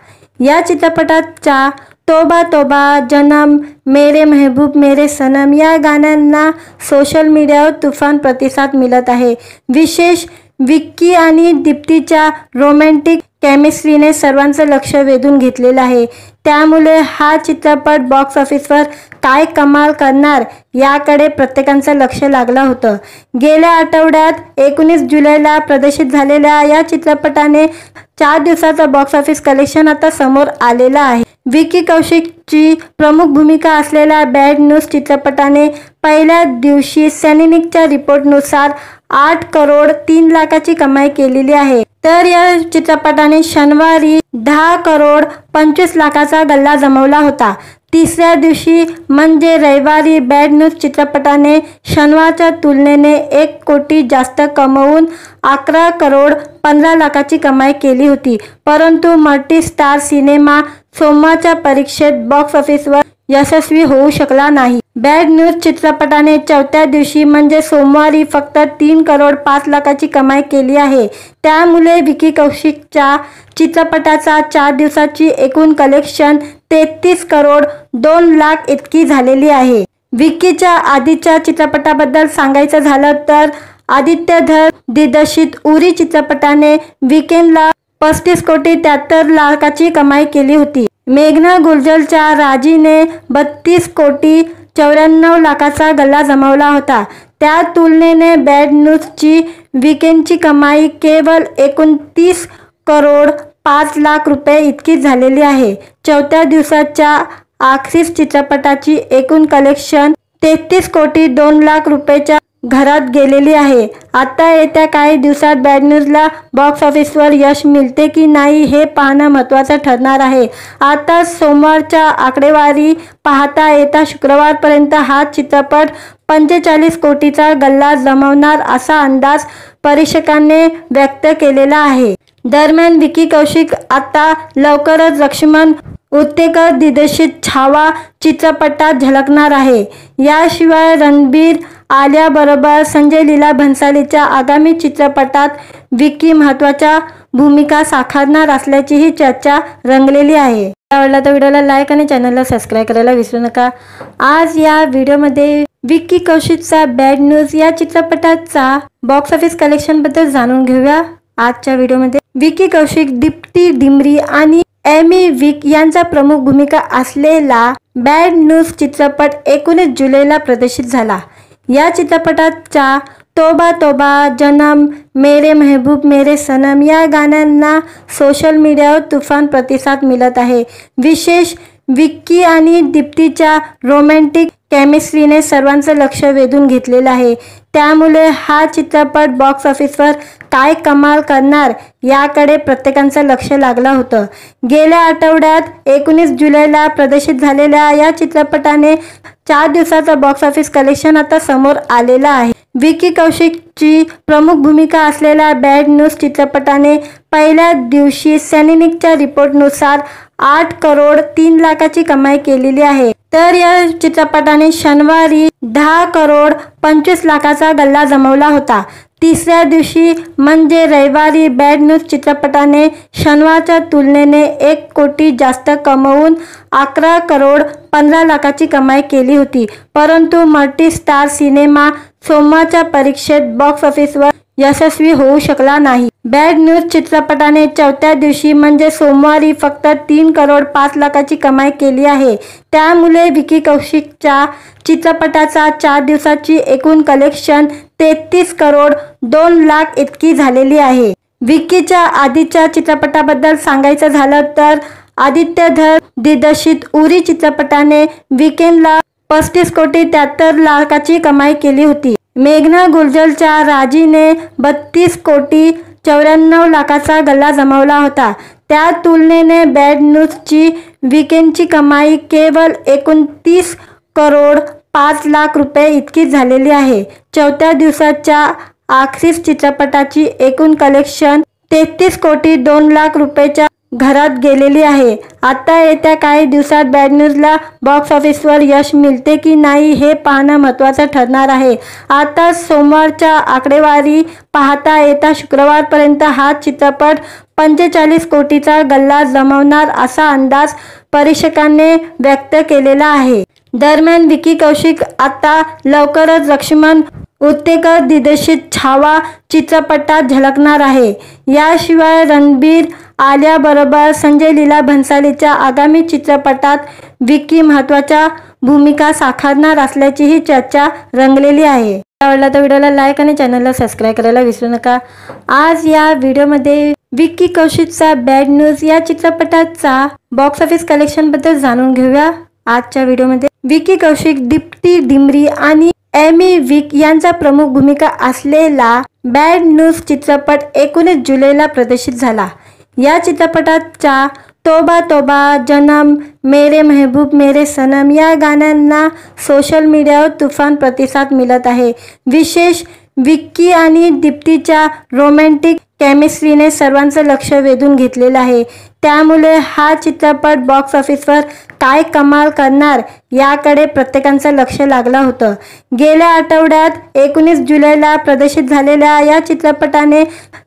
या चित्रपटाच्या तोबा तोबा, जन्म, मेरे महबूब मेरे सनम या गाण्यांना सोशल मीडियावर तुफान प्रतिसाद मिळत आहे। विशेष विक्की आणि दीप्तीच्या रोमॅन्टिक केमिस्ट्रीने सर्वांचं लक्ष वेधून घेतलेलं आहे। त्यामुळे हा चित्रपट बॉक्स ऑफिसवर काय कमाल करणार याकडे प्रत्येकाचं लक्ष लागलं होतं। गेल्या आठवड्यात 19 जुलैला प्रदर्शित झालेल्या या चित्रपटाने 4 दिवसाचं बॉक्स ऑफिस कलेक्शन आता समोर आलेलं आहे। विकी कौशिकची प्रमुख भूमिका असलेल्या बॅड न्यूज चित्रपटाने पहिल्या दिवशी सॅनिनिकच्या रिपोर्टनुसार 8 करोड 3 लाखाची कमाई केलेली आहे। तर या चित्रपटाने शनिवारी 10 करोड 25 लाखाचा गल्ला जमवला होता। तिसऱ्या दिवशी म्हणजे रविवारी बॅड न्यूज चित्रपटाने शनिवारच्या तुलनेने 1 कोटी जास्त कमवून 11 करोड 15 लाखाची कमाई केली होती। परंतु मल्टी स्टार सिनेमा सोमवारच्या परीक्षेत बॉक्स ऑफिसवर यशस्वी होऊ शकला नाही। बॅड न्यूज चित्रपटाने चौथ्या दिवशी म्हणजे सोमवारी फक्त 3 करोड 5 लाखाची कमाई केली आहे। त्यामुळे विकी कौशिकच्या चित्रपटाचा 4 दिवसाची एकूण कलेक्शन 33 करोड 2 लाख इतकी झालेली आहे। विकीच्या आधीच्या चित्रपटाबद्दल सांगायचं झालं तर आदित्य धर दिग्दर्शित उरी चित्रपटाने वीकेंडला 35 कोटी 73 लाखाची कमाई केली होती। मेघना गुलजरच्या राजीने 32 कोटी 94 लाखाचा गल्ला जमवला होता। त्या तुलनेने बॅड न्यूजची वीकेंडची कमाई केवळ 29 करोड 5 लाख रुपये इतकी झालेली आहे। चौथ्या दिवसाच्या अखेरीस चित्रपटाची एकूण कलेक्शन 33 कोटी 2 लाख रुपयाच्या घरात गेलेली आहे। आता येत्या काही दिवसात बॅड न्यूजला बॉक्स ऑफिसवर यश मिळते की नाही हे पाहणं महत्त्वाचं ठरणार आहे। आता सोमवारच्या आकडेवारी पाहता येत्या शुक्रवारपर्यंत हा चित्रपट 45 कोटीचा गल्ला जमवणार असा अंदाज परीक्षकांनी व्यक्त केलेला आहे। दरम्यान विकी कौशिक आता लवकरच लक्ष्मण उत्तेकर दिग्दर्शित छावा चित्रपटात झळकणार आहे। याशिवाय रणबीर आलियाबरोबर संजय लीला भंसालीच्या आगामी चित्रपटात विकी महत्त्वाच्या भूमिका साकारणार असल्याचीही चर्चा रंगलेली आहे। आवडला तर व्हिडिओला लाईक आणि चॅनलला सबस्क्राईब करायला विसरू नका। आज या व्हिडिओमध्ये विकी कौशिकचा बॅड न्यूज या चित्रपटाचा बॉक्स ऑफिस कलेक्शन बद्दल जाणून घेऊया। आजच्या व्हिडिओमध्ये विकी कौशिक, दीप्ती डिमरी आणि एमी विक यांचा प्रमुख भूमिका असलेला बॅड न्यूज चित्रपट 19 जुलैला प्रदर्शित झाला। या चित्रपटाच्या तोबा तोबा, जन्म, मेरे महबूब मेरे सनम या गाण्यांना सोशल मीडियावर तुफान प्रतिसाद मिळत आहे। विशेष विक्की आणि दीप्तीच्या रोमॅन्टिक केमिस्ट्रीने सर्वांचं लक्ष वेधून घेतलेलं आहे। त्यामुळे हा चित्रपट बॉक्स ऑफिसवर काय कमाल करणार याकडे प्रत्येकाचं लक्ष लागलं होतं। गेल्या आठवड्यात 19 जुलैला प्रदर्शित झालेल्या या चित्रपटाने 4 दिवसाचं बॉक्स ऑफिस कलेक्शन आता समोर आलेलं आहे। विकी कौशिकची प्रमुख भूमिका असलेल्या बॅड न्यूज चित्रपटाने पहिल्या दिवशी सॅनिनिकच्या रिपोर्टनुसार 8 करोड 3 लाखाची कमाई केलेली आहे। तर या चित्रपटाने शनिवारी 10 करोड 25 लाखाचा गल्ला जमवला होता। तिसऱ्या दिवशी म्हणजे रविवारी बॅड न्यूज चित्रपटाने शनिवारच्या तुलनेने 1 कोटी जास्त कमवून 11 करोड 15 लाखाची कमाई केली होती। परंतु मल्टी स्टार सिनेमा सोमवारच्या परीक्षेत बॉक्स ऑफिसवर यशस्वी होऊ शकला नाही। बॅड न्यूज चित्रपटाने चौथ्या दिवशी म्हणजे सोमवारी फक्त 3 करोड 5 लाखाची कमाई केली आहे। त्यामुळे विकी कौशिकच्या चित्रपटाचा 4 दिवसाची एकूण कलेक्शन 33 करोड 2 लाख इतकी झालेली आहे। विकीच्या आधीच्या चित्रपटाबद्दल सांगायचं झालं तर आदित्य धर दिग्दर्शित उरी चित्रपटाने वीकेंडला 35 कोटी 73 लाखाची कमाई केली होती। मेघना गुलजरच्या राजीने 32 कोटी 94 लाखाचा गल्ला जमवला होता। त्या तुलनेने बॅड न्यूजची वीकेंडची कमाई केवळ 29 करोड 5 लाख रुपये इतकी झालेली आहे। चौथ्या दिवसाच्या अखेरीस चित्रपटाची एकूण कलेक्शन 33 कोटी 2 लाख रुपयाच्या घरात गेलेली आहे। आता येत्या काही दिवसात बॅड न्यूजला बॉक्स ऑफिसवर यश मिळते की नाही हे पाहणं महत्त्वाचं ठरणार आहे। आता सोमवारच्या आकडेवारी पाहता येत्या शुक्रवारपर्यंत हा चित्रपट 45 कोटीचा गल्ला जमवणार असा अंदाज परीक्षकांनी व्यक्त केलेला आहे। दरम्यान विकी कौशिक आता लवकरच लक्ष्मण उत्तेकर दिग्दर्शित छावा चित्रपटात झळकणार आहे। याशिवाय रणबीर आलिया बरोबर संजय लीला भंसालीच्या आगामी चित्रपटात विक्की महत्त्वाच्या भूमिका साकारणार असल्याचीही चर्चा रंगलेली आहे। आवडला तर व्हिडिओला लाईक आणि चॅनलला सबस्क्राईब करायला विसरू नका। आज या व्हिडिओमध्ये विक्की कौशिकचा बॅड न्यूज या चित्रपटाचा बॉक्स ऑफिस कलेक्शन बद्दल जाणून घेऊया। आजच्या व्हिडिओमध्ये विक्की कौशिक, दीप्ती डिमरी आणि एमी विक यांचा प्रमुख भूमिका असलेला बॅड न्यूज चित्रपट 19 जुलैला प्रदर्शित झाला। या चित्रपटाच्या तोबा तोबा, जन्म, मेरे महबूब मेरे सनम या गाण्यांना सोशल मीडियावर तुफान प्रतिसाद मिळत आहे। विशेष विक्की आणि दीप्तीच्या रोमॅन्टिक केमिस्ट्रीने सर्वांचं लक्ष वेधून घेतलेलं आहे। त्यामुळे हा चित्रपट बॉक्स ऑफिसवर काय कमाल करणार याकडे प्रत्येकाचं लक्ष लागलं होतं। गेल्या आठवड्यात 19 जुलैला प्रदर्शित झालेल्या या चित्रपटाने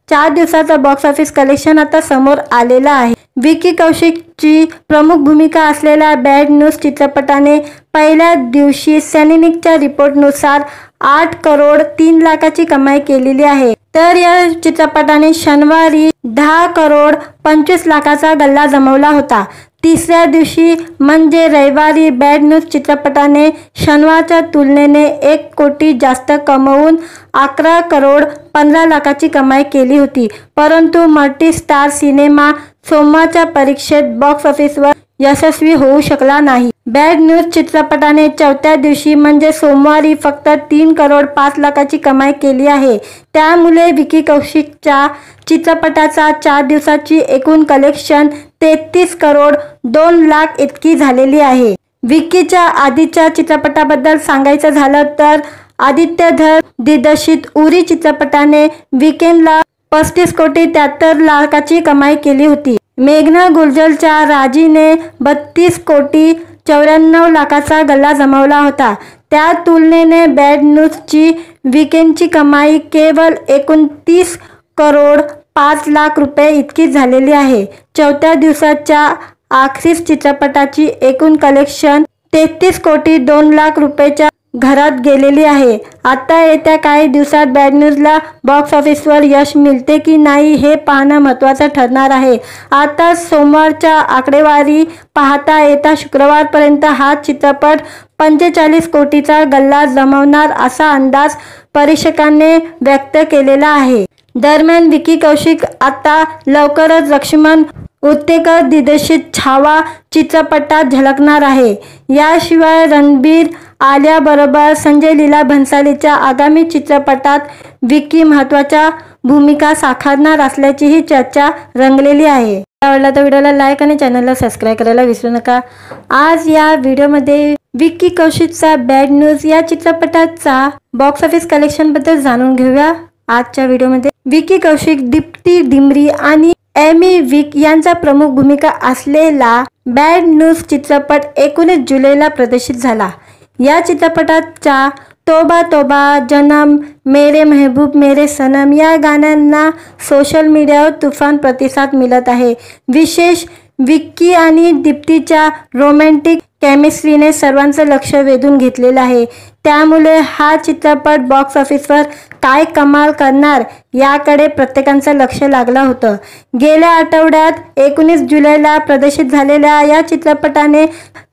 4 दिवसाचं बॉक्स ऑफिस कलेक्शन आता समोर आलेलं आहे। विक्की कौशिकची प्रमुख भूमिका असलेल्या बॅड न्यूज चित्रपटाने पहिल्या दिवशी सॅनिनिकच्या रिपोर्टनुसार 8 करोड 3 लाखाची कमाई केलेली आहे। तर या चित्रपटाने शनिवारी 10 करोड 25 लाखाचा गल्ला जमवला होता। तिसऱ्या दिवशी म्हणजे रविवारी बॅड न्यूज चित्रपटाने शनिवारच्या तुलनेने 1 कोटी जास्त कमवून 11 करोड 15 लाखाची कमाई केली होती। परंतु मल्टी स्टार सिनेमा सोमवारच्या परीक्षेत बॉक्स ऑफिसवर यशस्वी होऊ शकला नाही। बॅड न्यूज चित्रपटाने चौथ्या दिवशी म्हणजे सोमवारी फक्त 3 करोड 5 लाखाची कमाई केली आहे। त्यामुळे विक्की कौशिकच्या चित्रपटाचा 4 दिवसाची एकूण कलेक्शन 33 करोड 2 लाख इतकी झालेली आहे। विक्कीच्या आधीच्या चित्रपटाबद्दल सांगायचं झालं तर आदित्य धर दिग्दर्शित उरी चित्रपटाने वीकेंडला 35 कोटी 73 लाखाची कमाई केली होती। मेघना गुलजरच्या राजीने 32 कोटी 94 लाखाचा गल्ला जमवला होता। त्या तुलनेने बॅड न्यूजची वीकेंडची कमाई केवळ 29 करोड 5 लाख रुपये इतकी झालेली आहे। चौथ्या दिवसाच्या अखेरीस चित्रपटाची एकूण कलेक्शन 33 कोटी 2 लाख रुपयाच्या घरात गेलेली आहे। आता येत्या काही दिवसात बॅड न्यूजला बॉक्स ऑफिसवर यश मिळते की नाही हे पाहणं महत्त्वाचं ठरणार आहे। आता सोमवारच्या आकडेवारी पाहता येत्या शुक्रवारपर्यंत हा चित्रपट 45 कोटीचा गल्ला जमवणार असा अंदाज परीक्षकांनी व्यक्त केलेला आहे। दरम्यान विक्की कौशिक आता लवकरच लक्ष्मण उत्तेकर दिग्दर्शित छावा चित्रपटात झळकणार आहे। याशिवाय रणबीर, आलिया बरोबर संजय लीला भंसालीच्या आगामी चित्रपटात विक्की महत्त्वाच्या भूमिका साकारणार असल्याचीही चर्चा रंगलेली आहे। आवडला तर व्हिडिओला लाईक आणि चॅनलला सबस्क्राईब करायला विसरू नका। आज या व्हिडिओमध्ये विक्की कौशिकचा बॅड न्यूज या चित्रपटाचा बॉक्स ऑफिस कलेक्शन बद्दल जाणून घेऊया। आजच्या व्हिडिओमध्ये विक्की कौशिक, दीप्ती डिमरी आणि एमी विक यांचा प्रमुख भूमिका असलेला बॅड न्यूज चित्रपट 19 जुलैला प्रदर्शित झाला। या चित्रपटाच्या तोबा तोबा, जन्म, मेरे महबूब मेरे सनम या गाण्यांना सोशल मीडियावर तुफान प्रतिसाद मिळत आहे। विशेष विक्की आणि दीप्तीच्या रोमॅन्टिक केमिस्ट्रीने सर्वांचं लक्ष वेधून घेतलेलं आहे। त्यामुळे हा चित्रपट बॉक्स ऑफिसवर काय कमाल करणार याकडे प्रत्येकाचं लक्ष लागलं होतं। गेल्या आठवड्यात 19 जुलैला प्रदर्शित झालेल्या या चित्रपटाने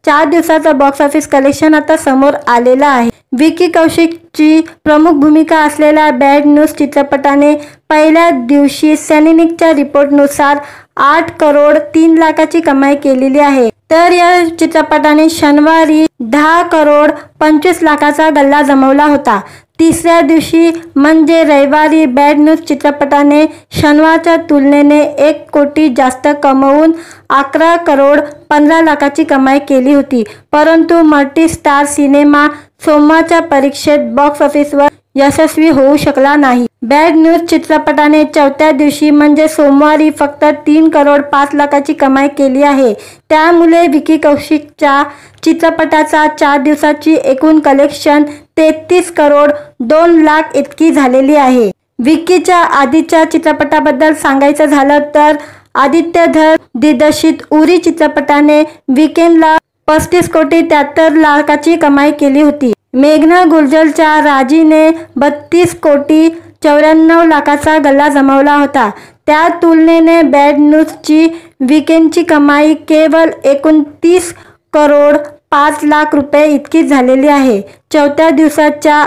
4 दिवसाचं बॉक्स ऑफिस कलेक्शन आता समोर आलेलं आहे। विक्की कौशिकची प्रमुख भूमिका असलेल्या बॅड न्यूज चित्रपटाने पहिल्या दिवशी सॅनिनिकच्या रिपोर्टनुसार 8 करोड 3 लाखाची कमाई केलेली आहे। तर या चित्रपटाने शनिवारी 10 करोड 25 लाखाचा गल्ला जमवला होता। तिसऱ्या दिवशी म्हणजे रविवारी बॅड न्यूज चित्रपटाने शनिवारच्या तुलनेने 1 कोटी जास्त कमवून 11 करोड 15 लाखाची कमाई केली होती। परंतु मल्टी स्टार सिनेमा सोमवारच्या परीक्षेत बॉक्स ऑफिसवर यशस्वी होऊ शकला नाही। बॅड न्यूज चित्रपटाने चौथ्या दिवशी म्हणजे सोमवारी फक्त 3 करोड 5 लाखाची कमाई केली आहे। त्यामुळे विक्की कौशिकच्या चित्रपटाचा 4 दिवसाची एकूण कलेक्शन 33 करोड 2 लाख इतकी झालेली आहे। विक्कीच्या आधीच्या चित्रपटाबद्दल सांगायचं झालं तर आदित्य धर दिग्दर्शित उरी चित्रपटाने वीकेंडला 35 कोटी 73 लाखाची कमाई केली होती। मेघना गुलजरच्या राजीने 32 कोटी 94 लाखाचा गल्ला जमवला होता। त्या तुलनेने बॅड न्यूजची वीकेंडची कमाई केवळ 29 करोड 5 लाख रुपये इतकी झालेली आहे. चौथ्या दिवसाच्या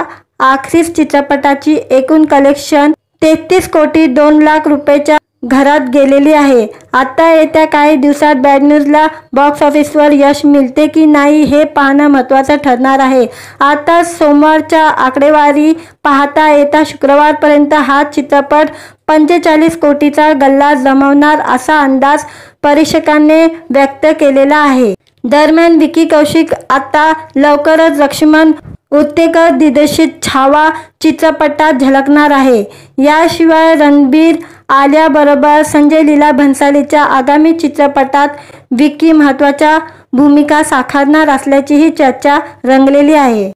अखेरीस चित्रपटाची एकूण कलेक्शन 33 कोटी 2 लाख रुपयेच्या घरात गेलेली आहे. आता येत्या काही दिवसात बॅड न्यूजला बॉक्स ऑफिसवर यश मिळते की नाही हे पाहणं महत्त्वाचं ठरणार आहे. आता सोमवारच्या आकडेवारी पाहता येत्या शुक्रवारपर्यंत हा चित्रपट 45 कोटीचा गल्ला जमवणार असा अंदाज परीक्षकांनी व्यक्त केलेला आहे. दरम्यान विकी कौशल आता लवकरच लक्ष्मण उत्तेकर दिग्दर्शित छावा चित्रपटात झळकणार आहे. याशिवाय रणबीर, आलियाबरोबर संजय लीला भंसालीच्या आगामी चित्रपटात विकी महत्त्वाच्या भूमिका साकारणार असल्याचीही चर्चा रंगलेली आहे.